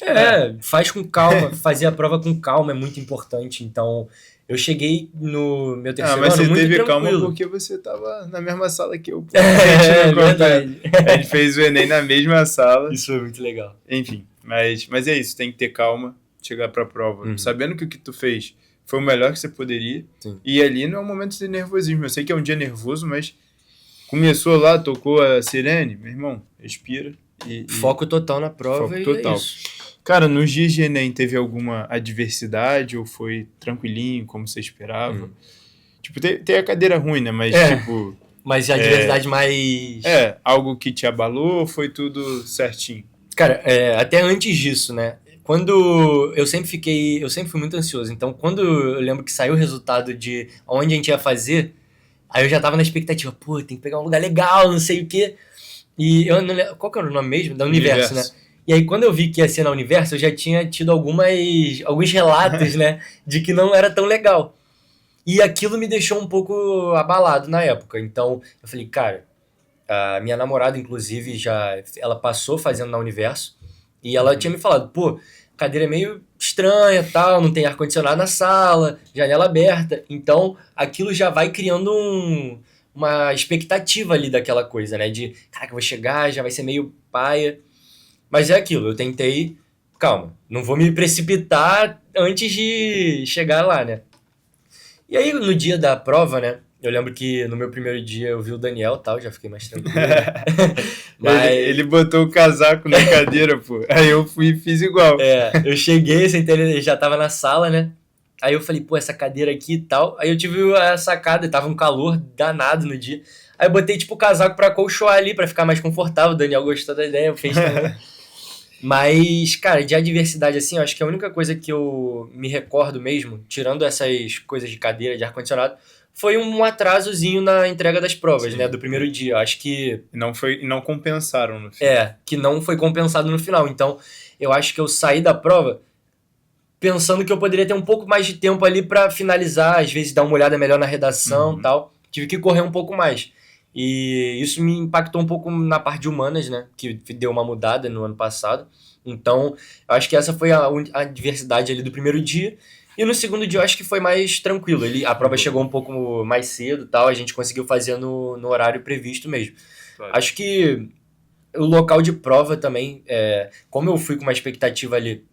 Faz com calma, fazer a prova com calma é muito importante. Então, eu cheguei no meu terceiro ano mas você muito teve tranquilo. calma porque você tava na mesma sala que eu. Verdade. A gente fez o Enem na mesma sala. Isso foi muito legal. Enfim, mas é isso, tem que ter calma, chegar pra prova, sabendo que o que tu fez foi o melhor que você poderia. Sim. E ali não é um momento de nervosismo. Eu sei que é um dia nervoso, mas começou lá, tocou a sirene, meu irmão, respira. Foco total na prova. Foco total. É isso. Cara, nos dias de Enem teve alguma adversidade ou foi tranquilinho, como você esperava? Tipo, tem a cadeira ruim, né? Mas, tipo... Mas a adversidade mais... algo que te abalou ou foi tudo certinho? Cara, até antes disso, né? Quando eu sempre fui muito ansioso. Então, quando eu lembro que saiu o resultado de onde a gente ia fazer, aí eu já tava na expectativa, pô, tem que pegar um lugar legal, não sei o quê. E eu não lembro, qual que era o nome mesmo? Da Universo, né? E aí, quando eu vi que ia ser na Universo, eu já tinha tido alguns relatos, né? De que não era tão legal. E aquilo me deixou um pouco abalado na época. Então, eu falei, cara, A minha namorada, inclusive, ela passou fazendo na Universo e ela tinha me falado, pô, a cadeira é meio estranha, tal, não tem ar-condicionado na sala, janela aberta, então aquilo já vai criando uma expectativa ali daquela coisa, né? De, caraca, eu vou chegar, já vai ser meio paia. Mas é aquilo, eu tentei, calma, não vou me precipitar antes de chegar lá, né? E aí, no dia da prova, né? Eu lembro que no meu primeiro dia eu vi o Daniel e tal, já fiquei mais tranquilo, né? Ele botou o casaco na cadeira, pô. Aí eu fui e fiz igual. Eu cheguei, sentei, ele já tava na sala, né? Aí eu falei, pô, essa cadeira aqui e tal. Aí eu tive a sacada, tava um calor danado no dia. Aí eu botei, tipo, o casaco pra acolchoar ali, pra ficar mais confortável. O Daniel gostou da ideia, fez também. Mas, cara, de adversidade, assim, eu acho que a única coisa que eu me recordo mesmo, tirando essas coisas de cadeira, de ar-condicionado, foi um atrasozinho na entrega das provas, Sim. né, do primeiro dia. Eu acho que... Não compensaram no final. que não foi compensado no final. Então, eu acho que eu saí da prova pensando que eu poderia ter um pouco mais de tempo ali pra finalizar, às vezes dar uma olhada melhor na redação e tal. Tive que correr um pouco mais. E isso me impactou um pouco na parte de humanas, né? Que deu uma mudada no ano passado. Então, eu acho que essa foi a adversidade ali do primeiro dia. E no segundo dia eu acho que foi mais tranquilo. A prova chegou um pouco mais cedo e tal, a gente conseguiu fazer no horário previsto mesmo. Claro. Acho que o local de prova também, como eu fui com uma expectativa ali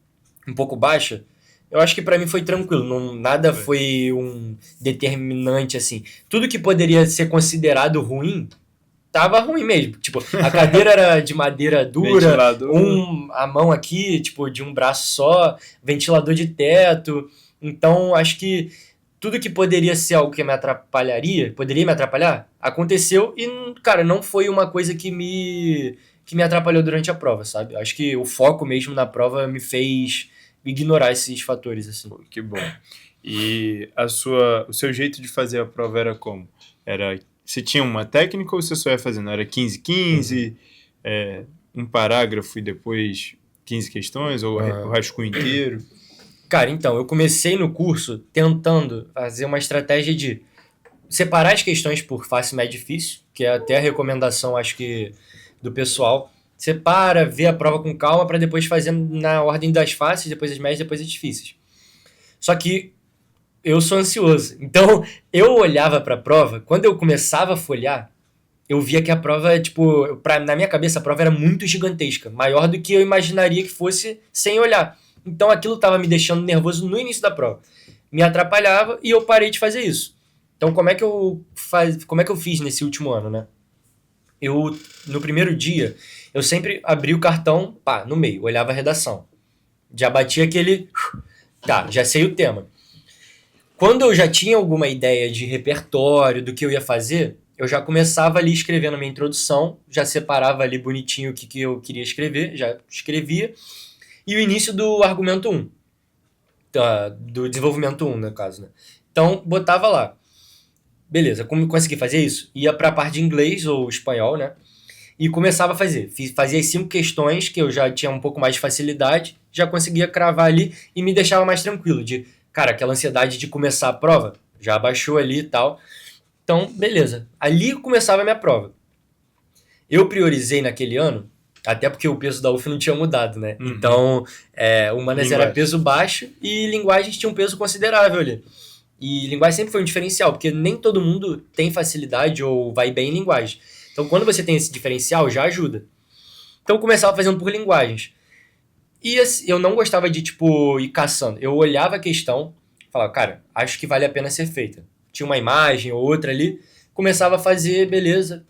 um pouco baixa, eu acho que pra mim foi tranquilo, nada foi um determinante, assim. Tudo que poderia ser considerado ruim, tava ruim mesmo. Tipo, a cadeira era de madeira dura, Ventilador. a mão aqui, tipo, de um braço só, ventilador de teto. Então, acho que tudo que poderia ser algo que poderia me atrapalhar, aconteceu e, cara, não foi uma coisa que me atrapalhou durante a prova, sabe? Acho que o foco mesmo na prova me fez ignorar esses fatores, assim. Pô, que bom. E o seu jeito de fazer a prova era como? Você tinha uma técnica ou você só ia fazendo? Era 15-15, um parágrafo e depois 15 questões, ou o rascunho inteiro? Cara, então, eu comecei no curso tentando fazer uma estratégia de separar as questões por fácil, médio e difícil, que é até a recomendação, acho que, do pessoal. Separa, vê a prova com calma para depois fazer na ordem das fáceis, depois as médias, depois as difíceis. Só que eu sou ansioso. Então, eu olhava para a prova, quando eu começava a folhear, eu via que a prova, tipo, na minha cabeça a prova era muito gigantesca, maior do que eu imaginaria que fosse sem olhar. Então aquilo estava me deixando nervoso no início da prova. Me atrapalhava e eu parei de fazer isso. Então como é que eu fiz nesse último ano, né? No primeiro dia, eu sempre abri o cartão, no meio, olhava a redação. Já batia aquele... Tá, já sei o tema. Quando eu já tinha alguma ideia de repertório, do que eu ia fazer, eu já começava ali escrevendo a minha introdução, já separava ali bonitinho o que eu queria escrever, já escrevia, e o início do argumento 1, do desenvolvimento 1, no caso, né? Então, botava lá. Beleza, como consegui fazer isso? Ia para a parte de inglês ou espanhol, né? E começava a fazer. Fazia as 5 questões, que eu já tinha um pouco mais de facilidade, já conseguia cravar ali e me deixava mais tranquilo. Cara, aquela ansiedade de começar a prova, já abaixou ali e tal. Então, beleza. Ali começava a minha prova. Eu priorizei naquele ano, até porque o peso da UF não tinha mudado, né? Uhum. Então, humanas era peso baixo e linguagens tinha um peso considerável ali. E linguagem sempre foi um diferencial, porque nem todo mundo tem facilidade ou vai bem em linguagem. Então, quando você tem esse diferencial, já ajuda. Então, eu começava fazendo por linguagens. E eu não gostava de, ir caçando. Eu olhava a questão, falava, cara, acho que vale a pena ser feita. Tinha uma imagem ou outra ali, começava a fazer, beleza.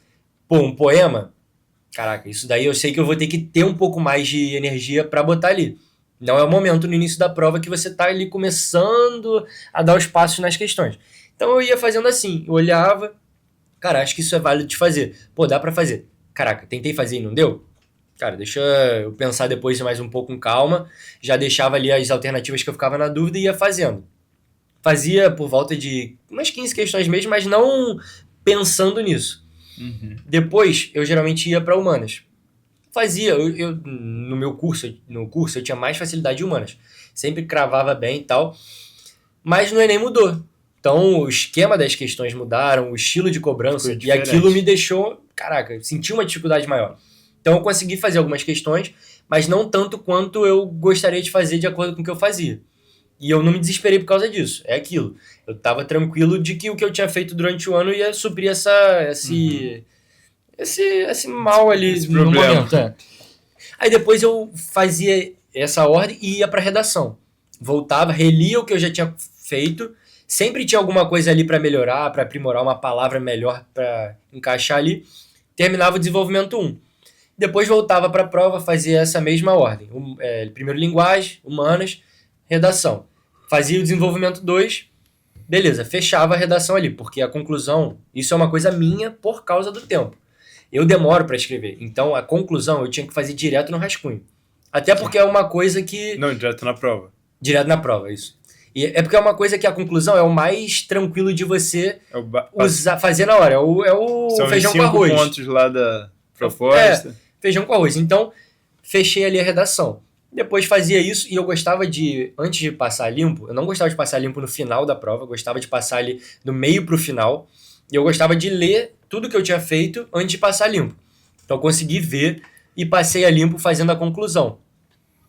Pô, um poema? Caraca, isso daí eu sei que eu vou ter que ter um pouco mais de energia para botar ali. Não é o momento no início da prova que você tá ali começando a dar os passos nas questões. Então eu ia fazendo assim, eu olhava, cara, acho que isso é válido de fazer. Pô, dá pra fazer. Caraca, tentei fazer e não deu? Cara, deixa eu pensar depois mais um pouco com calma. Já deixava ali as alternativas que eu ficava na dúvida e ia fazendo. Fazia por volta de umas 15 questões mesmo, mas não pensando nisso. Uhum. Depois, eu geralmente ia para humanas. Fazia, no curso eu tinha mais facilidade de humanas. Sempre cravava bem e tal. Mas no Enem mudou. Então, o esquema das questões mudaram, o estilo de cobrança, e aquilo me deixou caraca, senti uma dificuldade maior. Então eu consegui fazer algumas questões, mas não tanto quanto eu gostaria de fazer de acordo com o que eu fazia. E eu não me desesperei por causa disso. É aquilo. Eu tava tranquilo de que o que eu tinha feito durante o ano ia suprir esse mal ali Esse no problema. momento. Aí depois eu fazia essa ordem e ia pra redação. Voltava, relia o que eu já tinha feito. Sempre tinha alguma coisa ali pra melhorar, pra aprimorar uma palavra melhor pra encaixar ali. Terminava o desenvolvimento 1. Depois voltava pra prova, fazia essa mesma ordem. Primeiro linguagem, humanas, redação. Fazia o desenvolvimento 2, beleza, fechava a redação ali, porque a conclusão, isso é uma coisa minha por causa do tempo. Eu demoro para escrever, então a conclusão eu tinha que fazer direto no rascunho. Até porque é uma coisa que... Não, direto na prova. Direto na prova, isso. E é porque é uma coisa que a conclusão é o mais tranquilo de você fazer na hora. É o São feijão com 5 arroz. pontos lá da proposta. Feijão com arroz. Então, fechei ali a redação. Depois fazia isso e eu gostava de, antes de passar limpo, eu não gostava de passar limpo no final da prova, eu gostava de passar ali do meio pro final, e eu gostava de ler tudo que eu tinha feito antes de passar limpo. Então eu consegui ver e passei a limpo fazendo a conclusão.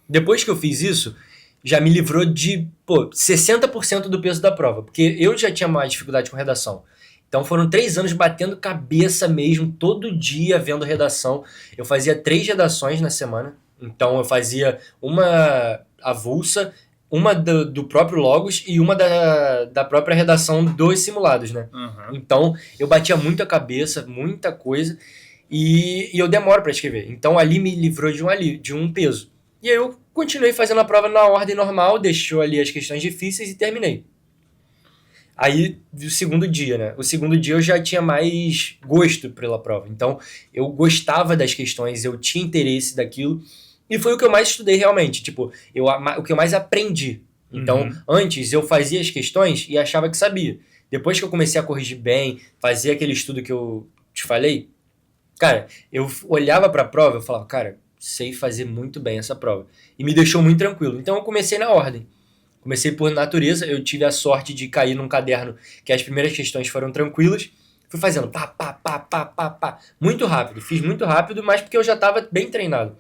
Depois que eu fiz isso, já me livrou de 60% do peso da prova, porque eu já tinha mais dificuldade com redação. Então foram 3 anos batendo cabeça mesmo, todo dia vendo redação. Eu fazia 3 redações na semana. Então eu fazia uma avulsa, uma do próprio Logos e uma da própria redação dos simulados, né? Uhum. Então eu batia muito a cabeça, muita coisa, e eu demoro para escrever. Então ali me livrou de um peso. E aí eu continuei fazendo a prova na ordem normal, deixou ali as questões difíceis e terminei. Aí, o segundo dia, né? O segundo dia eu já tinha mais gosto pela prova. Então, eu gostava das questões, eu tinha interesse daquilo. E foi o que eu mais estudei realmente. Tipo, o que eu mais aprendi. Então, antes eu fazia as questões e achava que sabia. Depois que eu comecei a corrigir bem, fazer aquele estudo que eu te falei, cara, eu olhava pra prova e falava, cara, sei fazer muito bem essa prova. E me deixou muito tranquilo. Então, eu comecei na ordem. Comecei por natureza, eu tive a sorte de cair num caderno que as primeiras questões foram tranquilas. Fui fazendo pá. Muito rápido, fiz muito rápido, mas porque eu já estava bem treinado.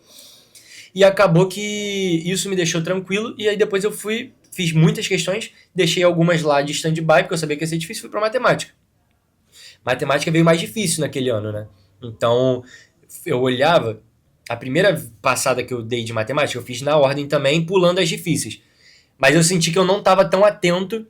E acabou que isso me deixou tranquilo, e aí depois eu fiz muitas questões, deixei algumas lá de stand-by, porque eu sabia que ia ser difícil, fui para matemática. Matemática veio mais difícil naquele ano, né? Então, eu olhava, a primeira passada que eu dei de matemática, eu fiz na ordem também, pulando as difíceis. Mas eu senti que eu não estava tão atento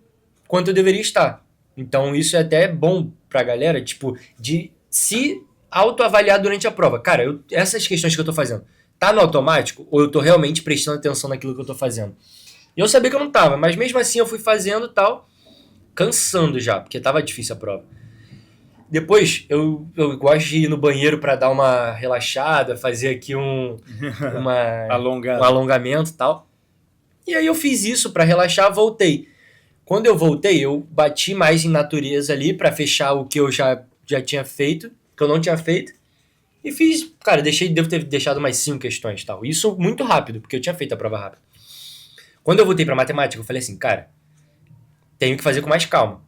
quanto eu deveria estar. Então isso é até bom pra galera, tipo, de se autoavaliar durante a prova. Cara, essas questões que eu tô fazendo, tá no automático ou eu tô realmente prestando atenção naquilo que eu tô fazendo? E eu sabia que eu não tava, mas mesmo assim eu fui fazendo e tal, cansando já, porque tava difícil a prova. Depois, eu gosto de ir no banheiro pra dar uma relaxada, fazer aqui um alongamento e tal. E aí eu fiz isso pra relaxar, voltei. Quando eu voltei, eu bati mais em natureza ali pra fechar o que eu já tinha feito, que eu não tinha feito. E fiz, cara, devo ter deixado mais 5 questões e tal. Isso muito rápido, porque eu tinha feito a prova rápido. Quando eu voltei pra matemática, eu falei assim, cara, tenho que fazer com mais calma.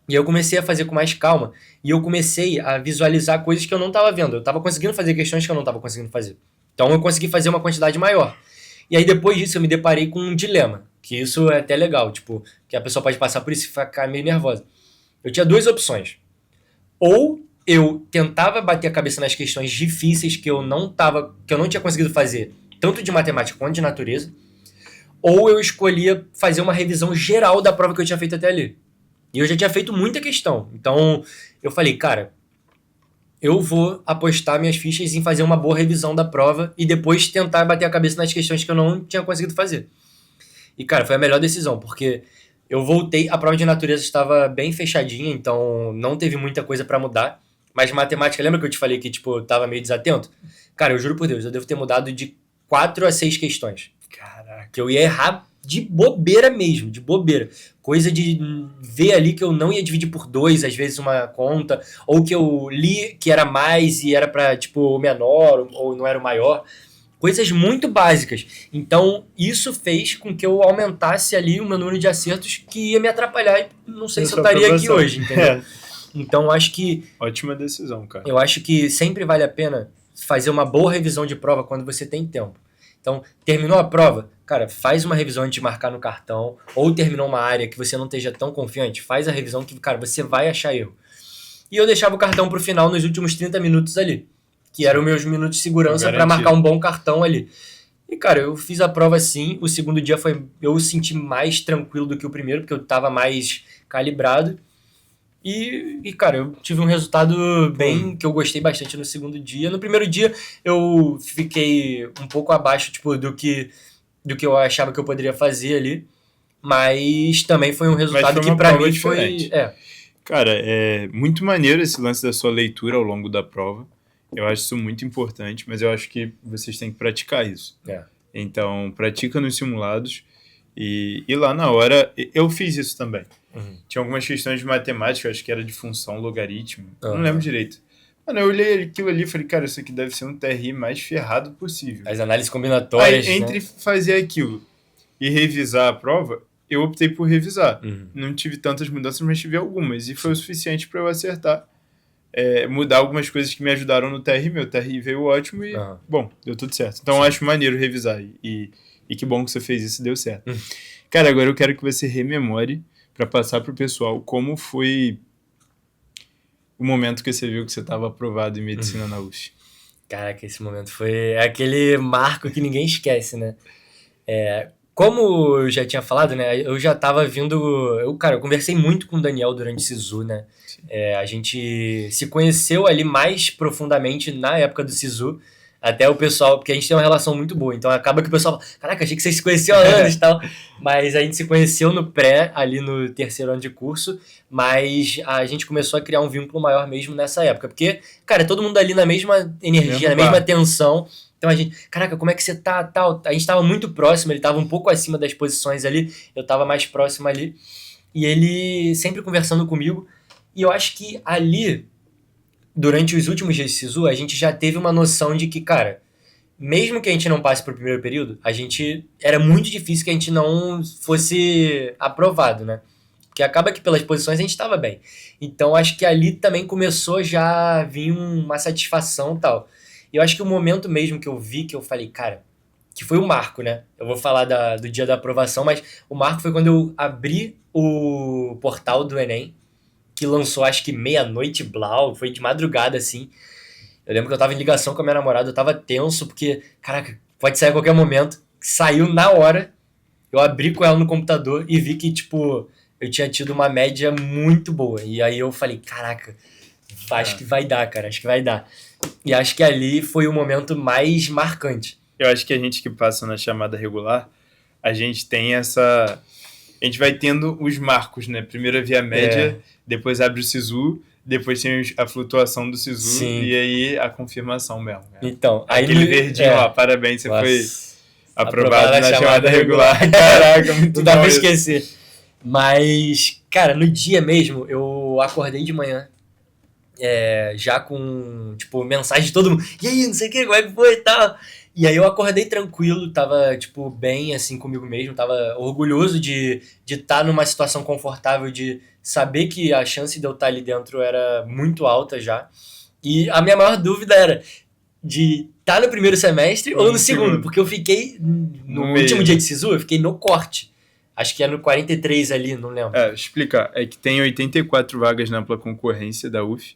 E eu comecei a fazer com mais calma e eu comecei a visualizar coisas que eu não estava vendo. Eu estava conseguindo fazer questões que eu não estava conseguindo fazer. Então eu consegui fazer uma quantidade maior. E aí depois disso eu me deparei com um dilema, que isso é até legal, tipo, que a pessoa pode passar por isso e ficar meio nervosa. Eu tinha 2 opções. Ou eu tentava bater a cabeça nas questões difíceis que eu não tinha conseguido fazer, tanto de matemática quanto de natureza, ou eu escolhia fazer uma revisão geral da prova que eu tinha feito até ali. E eu já tinha feito muita questão. Então eu falei, cara, eu vou apostar minhas fichas em fazer uma boa revisão da prova e depois tentar bater a cabeça nas questões que eu não tinha conseguido fazer. E, cara, foi a melhor decisão, porque eu voltei, a prova de natureza estava bem fechadinha, então não teve muita coisa pra mudar. Mas matemática, lembra que eu te falei que, tipo, eu tava meio desatento? Cara, eu juro por Deus, eu devo ter mudado de 4 a 6 questões. Caraca, que eu ia errar de bobeira mesmo, de bobeira. Coisa de ver ali que eu não ia dividir por 2, às vezes uma conta, ou que eu li que era mais e era pra, tipo, o menor, ou não era o maior. Coisas muito básicas. Então, isso fez com que eu aumentasse ali o meu número de acertos que ia me atrapalhar e não sei se eu estaria aqui hoje, entendeu? Então, Ótima decisão, cara. eu acho que sempre vale a pena fazer uma boa revisão de prova quando você tem tempo. Então, terminou a prova, cara, faz uma revisão antes de marcar no cartão, ou terminou uma área que você não esteja tão confiante, faz a revisão que, cara, você vai achar erro. E eu deixava o cartão pro final nos últimos 30 minutos ali, que eram meus minutos de segurança para marcar um bom cartão ali. E, cara, eu fiz a prova assim, o segundo dia eu senti mais tranquilo do que o primeiro, porque eu tava mais calibrado. E, cara, eu tive um resultado que eu gostei bastante no segundo dia. No primeiro dia eu fiquei um pouco abaixo, tipo, do que eu achava que eu poderia fazer ali. Mas também foi um resultado que pra mim foi... Cara, é muito maneiro esse lance da sua leitura ao longo da prova. Eu acho isso muito importante, mas eu acho que vocês têm que praticar isso. Então, pratica nos simulados e lá na hora... Eu fiz isso também. Tinha algumas questões de matemática, acho que era de função, logaritmo, não lembro direito. Mano, eu olhei aquilo ali e falei, cara, isso aqui deve ser um TRI mais ferrado possível. As análises combinatórias, aí, entre fazer aquilo e revisar a prova, eu optei por revisar. Não tive tantas mudanças, mas tive algumas. E foi o suficiente para eu acertar. Mudar algumas coisas que me ajudaram no TRI. Meu TRI veio ótimo e, bom, deu tudo certo. Então, eu acho maneiro revisar. E que bom que você fez isso e deu certo. Cara, agora eu quero que você rememore para passar pro pessoal como foi o momento que você viu que você estava aprovado em medicina na UF. Caraca, esse momento foi aquele marco que ninguém esquece, né? Como eu já tinha falado, né? Eu já tava vindo... Eu conversei muito com o Daniel durante o SISU, né? A gente se conheceu ali mais profundamente na época do SISU. Até o pessoal... Porque a gente tem uma relação muito boa. Então acaba que o pessoal fala, caraca, achei que vocês se conheciam há anos e tal. Mas a gente se conheceu no pré, ali no terceiro ano de curso. Mas a gente começou a criar um vínculo maior mesmo nessa época. Porque, cara, todo mundo ali na mesma energia, na mesma tensão... Então a gente, caraca, como é que você tá, tal? A gente tava muito próximo, ele tava um pouco acima das posições ali, eu tava mais próximo ali. E ele sempre conversando comigo. E eu acho que ali, durante os últimos dias de SISU, a gente já teve uma noção de que, cara, mesmo que a gente não passe pro primeiro período, era muito difícil que a gente não fosse aprovado, né? Porque acaba que pelas posições a gente tava bem. Então acho que ali também começou já a vir uma satisfação e tal. E eu acho que o momento mesmo que eu vi, que eu falei, cara, que foi o marco, né? Eu vou falar do dia da aprovação, mas o marco foi quando eu abri o portal do Enem, que lançou acho que meia-noite, blau, foi de madrugada, assim. Eu lembro que eu tava em ligação com a minha namorada, eu tava tenso, porque, caraca, pode sair a qualquer momento. Saiu na hora, eu abri com ela no computador e vi que, tipo, eu tinha tido uma média muito boa. E aí eu falei, caraca, acho que vai dar, cara, acho que vai dar. E acho que ali foi o momento mais marcante. Eu acho que a gente que passa na chamada regular, a gente tem essa... A gente vai tendo os marcos, né? Primeiro via média, depois abre o SISU, depois tem a flutuação do SISU e aí a confirmação mesmo. Né? Então, aquele verdinho, ó, parabéns, você foi aprovado na chamada regular. Caraca, muito não dá pra esquecer. Mas, cara, no dia mesmo, eu acordei de manhã, já com, tipo, mensagem de todo mundo. E aí, não sei o que, como é que foi e tal. E aí eu acordei tranquilo, tava, tipo, bem, assim, comigo mesmo. Tava orgulhoso de estar numa situação confortável, de saber que a chance de eu estar ali dentro era muito alta já. E a minha maior dúvida era de estar no primeiro semestre ou no segundo. Porque eu fiquei, no último dia de SISU, eu fiquei no corte. Acho que é no 43 ali, não lembro. Explicar. É que tem 84 vagas na ampla concorrência da UF.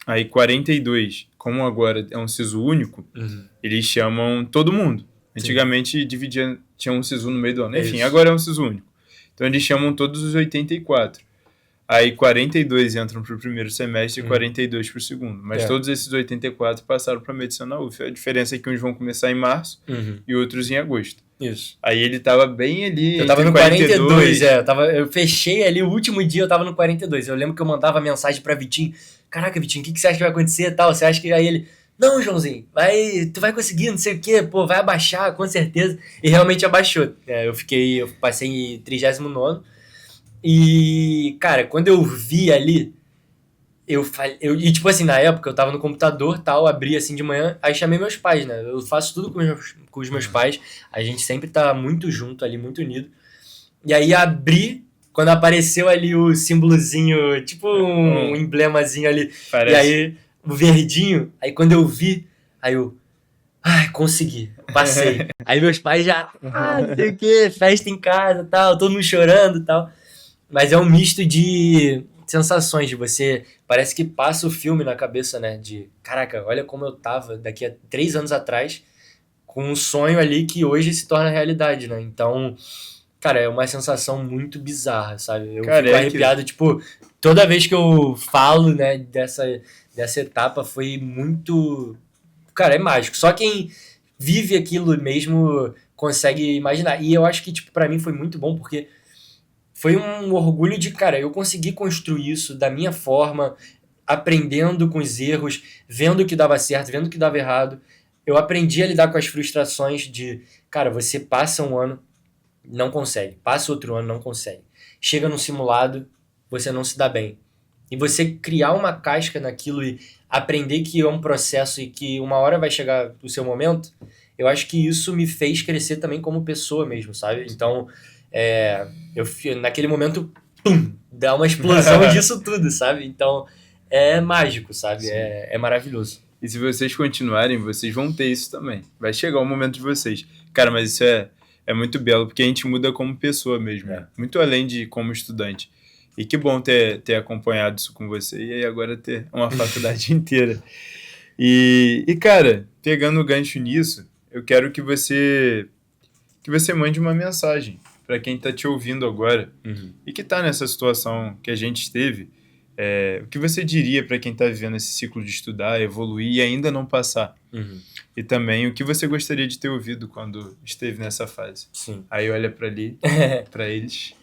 Aí 42, como agora é um SISU único, eles chamam todo mundo. Antigamente tinha um SISU no meio do ano. Enfim, agora é um SISU único. Então eles chamam todos os 84. Aí 42 entram para o primeiro semestre e 42 para o segundo. Mas todos esses 84 passaram para medicina na UF. A diferença é que uns vão começar em março e outros em agosto. Isso. Aí ele tava bem ali. Eu tava no 42, eu fechei ali o último dia, eu tava no 42. Eu lembro que eu mandava mensagem pra Vitinho. Caraca, Vitinho, o que você acha que vai acontecer e tal? Você acha que... Aí ele, não, Joãozinho, tu vai conseguir, não sei o quê, pô, vai abaixar, com certeza. E realmente abaixou. Eu passei em 39º. E, cara, quando eu vi ali, e tipo assim, na época eu tava no computador, tal, abri assim de manhã, aí chamei meus pais, né? Eu faço tudo com os meus pais, a gente sempre tá muito junto ali, muito unido. E aí abri quando apareceu ali o símbolozinho, tipo um emblemazinho ali, Parece. E aí o verdinho, aí quando eu vi, aí eu, ai, consegui, passei. Aí meus pais já, não sei o que, festa em casa, tal, todo mundo chorando, tal. Mas é um misto de sensações, de você, parece que passa o filme na cabeça, né, de, caraca, olha como eu tava daqui a 3 anos atrás, com um sonho ali que hoje se torna realidade, né? Então, cara, é uma sensação muito bizarra, sabe? Eu Cara, fico é arrepiado, tipo, toda vez que eu falo, né, dessa etapa foi muito. Cara, é mágico. Só quem vive aquilo mesmo consegue imaginar. E eu acho que, tipo, pra mim foi muito bom, porque foi um orgulho de, cara, eu consegui construir isso da minha forma, aprendendo com os erros, vendo o que dava certo, vendo o que dava errado. Eu aprendi a lidar com as frustrações de, cara, você passa um ano, não consegue. Passa outro ano, não consegue. Chega num simulado, você não se dá bem. E você criar uma casca naquilo e aprender que é um processo e que uma hora vai chegar o seu momento, eu acho que isso me fez crescer também como pessoa mesmo, sabe? Então, naquele momento, pum, dá uma explosão disso tudo, sabe? Então, é mágico, sabe? É maravilhoso. E se vocês continuarem, vocês vão ter isso também. Vai chegar o momento de vocês. Cara, mas isso é muito belo, porque a gente muda como pessoa mesmo, né? Muito além de como estudante. E que bom ter acompanhado isso com você e aí agora ter uma faculdade inteira. E, cara, pegando o gancho nisso, eu quero que você mande uma mensagem para quem está te ouvindo agora e que está nessa situação que a gente esteve. O que você diria para quem está vivendo esse ciclo de estudar, evoluir e ainda não passar? E também o que você gostaria de ter ouvido quando esteve nessa fase? Sim. Aí olha para ali, para eles.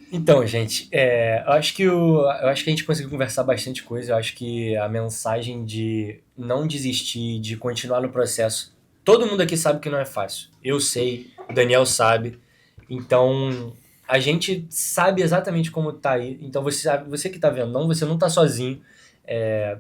Então, gente, eu acho que a gente conseguiu conversar bastante coisa. Eu acho que a mensagem de não desistir, de continuar no processo. Todo mundo aqui sabe que não é fácil. Eu sei, o Daniel sabe. Então, a gente sabe exatamente como tá aí. Então, você que tá vendo, você não tá sozinho.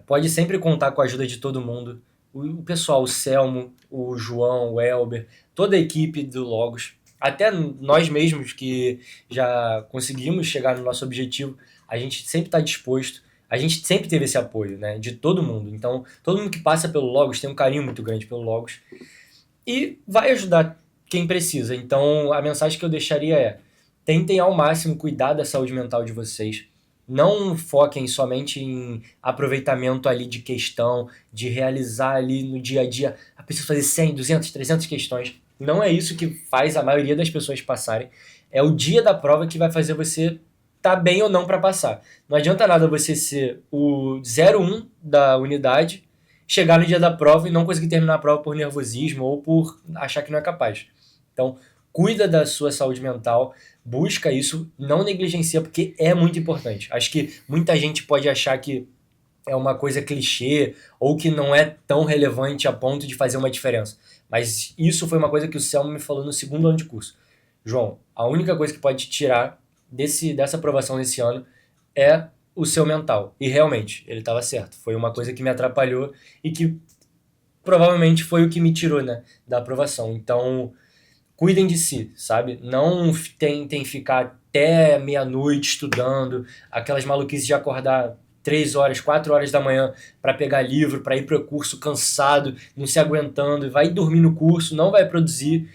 Pode sempre contar com a ajuda de todo mundo. O pessoal, o Selmo, o João, o Elber, toda a equipe do Logos. Até nós mesmos que já conseguimos chegar no nosso objetivo, a gente sempre está disposto, a gente sempre teve esse apoio, né, de todo mundo. Então, todo mundo que passa pelo Logos tem um carinho muito grande pelo Logos e vai ajudar quem precisa. Então, a mensagem que eu deixaria é: tentem ao máximo cuidar da saúde mental de vocês. Não foquem somente em aproveitamento ali de questão, de realizar ali no dia a dia, preciso fazer 100, 200, 300 questões. Não é isso que faz a maioria das pessoas passarem. É o dia da prova que vai fazer você tá bem ou não para passar. Não adianta nada você ser o 01 da unidade, chegar no dia da prova e não conseguir terminar a prova por nervosismo ou por achar que não é capaz. Então, cuida da sua saúde mental, busca isso, não negligencia, porque é muito importante. Acho que muita gente pode achar que é uma coisa clichê ou que não é tão relevante a ponto de fazer uma diferença. Mas isso foi uma coisa que o Selmo me falou no segundo ano de curso. João, a única coisa que pode te tirar dessa aprovação desse ano é o seu mental. E realmente, ele estava certo. Foi uma coisa que me atrapalhou e que provavelmente foi o que me tirou, né, da aprovação. Então, cuidem de si, sabe? Não tentem ficar até meia-noite estudando, aquelas maluquices de acordar 3 horas, 4 horas da manhã para pegar livro, para ir para o curso cansado, não se aguentando, vai dormir no curso, não vai produzir.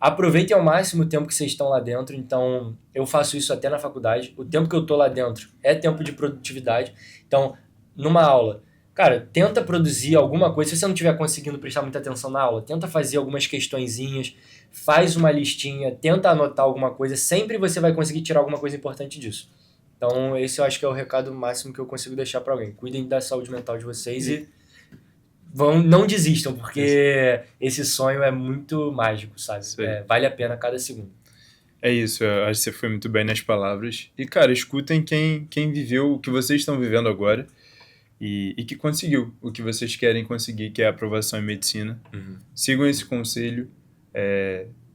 Aproveitem ao máximo o tempo que vocês estão lá dentro. Então, eu faço isso até na faculdade. O tempo que eu tô lá dentro é tempo de produtividade. Então, numa aula, cara, tenta produzir alguma coisa. Se você não estiver conseguindo prestar muita atenção na aula, tenta fazer algumas questõezinhas, faz uma listinha, tenta anotar alguma coisa. Sempre você vai conseguir tirar alguma coisa importante disso. Então, esse eu acho que é o recado máximo que eu consigo deixar para alguém. Cuidem da saúde mental de vocês e não desistam, porque esse sonho é muito mágico, sabe? Vale a pena cada segundo. É isso, eu acho que você foi muito bem nas palavras. E, cara, escutem quem viveu o que vocês estão vivendo agora e que conseguiu o que vocês querem conseguir, que é a aprovação em medicina. Sigam esse conselho,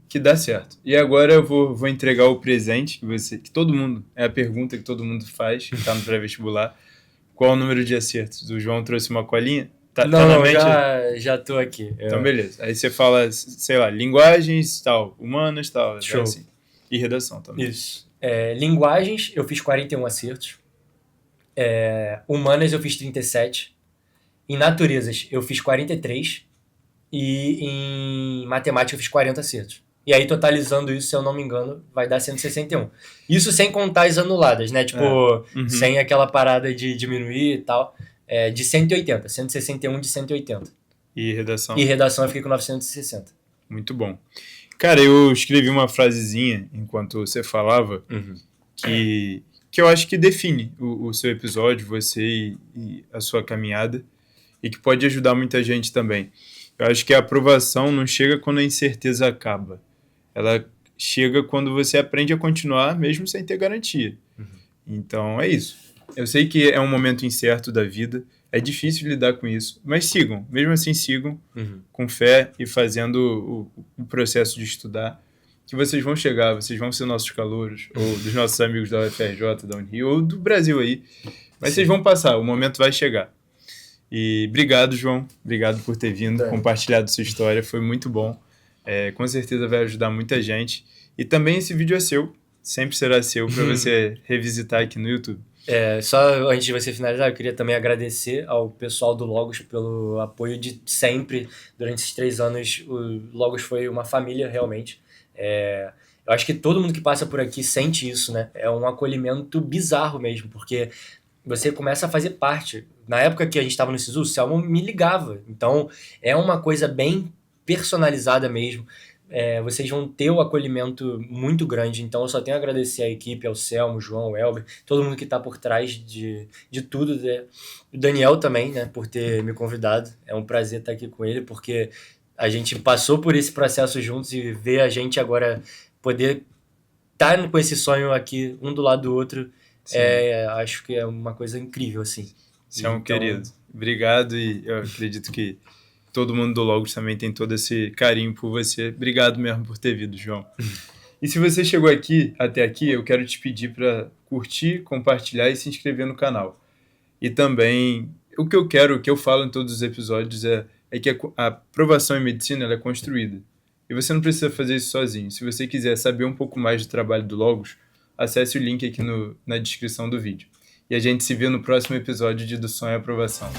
que dá certo. E agora eu vou entregar o presente que todo mundo, é a pergunta que todo mundo faz, que está no pré-vestibular. Qual o número de acertos? O João trouxe uma colinha? Tá na mente? Já tô aqui. Então, beleza. Aí você fala, sei lá, linguagens, tal, humanas, tal. Show. Assim. E redação também. Isso. Linguagens, eu fiz 41 acertos. Humanas, eu fiz 37. Em naturezas, eu fiz 43. E em matemática, eu fiz 40 acertos. E aí, totalizando isso, se eu não me engano, vai dar 161. Isso sem contar as anuladas, né? Tipo, sem aquela parada de diminuir e tal. De 180. 161 de 180. E redação? E redação eu fiquei com 960. Muito bom. Cara, eu escrevi uma frasezinha enquanto você falava que eu acho que define o seu episódio, você e a sua caminhada, e que pode ajudar muita gente também. Eu acho que a aprovação não chega quando a incerteza acaba. Ela chega quando você aprende a continuar mesmo sem ter garantia. Então é isso. Eu sei que é um momento incerto da vida, é difícil lidar com isso, mas sigam, mesmo assim sigam com fé e fazendo o processo de estudar, que vocês vão chegar, vocês vão ser nossos calouros, ou dos nossos amigos da UFRJ, da Unirio, ou do Brasil aí, mas vocês vão passar, o momento vai chegar. E obrigado, João, obrigado por ter vindo, compartilhado sua história, foi muito bom, com certeza vai ajudar muita gente, e também esse vídeo é seu, sempre será seu para você revisitar aqui no YouTube. Só antes de você finalizar, eu queria também agradecer ao pessoal do Logos pelo apoio de sempre. Durante esses 3 anos, o Logos foi uma família, realmente. Eu acho que todo mundo que passa por aqui sente isso, né? É um acolhimento bizarro mesmo, porque você começa a fazer parte. Na época que a gente estava no SISU, o Selmo me ligava. Então, é uma coisa bem personalizada mesmo. Vocês vão ter o acolhimento muito grande, então eu só tenho a agradecer à equipe, ao Selmo, João, ao Elber, todo mundo que está por trás de tudo, o Daniel também, né, por ter me convidado, é um prazer estar aqui com ele, porque a gente passou por esse processo juntos e ver a gente agora poder estar com esse sonho aqui, um do lado do outro, acho que é uma coisa incrível, assim. Você é um querido, obrigado, e eu acredito que todo mundo do Logos também tem todo esse carinho por você. Obrigado mesmo por ter vindo, João. E se você chegou até aqui, eu quero te pedir para curtir, compartilhar e se inscrever no canal. E também, o que eu falo em todos os episódios é que a aprovação em medicina ela é construída. E você não precisa fazer isso sozinho. Se você quiser saber um pouco mais do trabalho do Logos, acesse o link aqui na descrição do vídeo. E a gente se vê no próximo episódio de Do Sonho à Aprovação.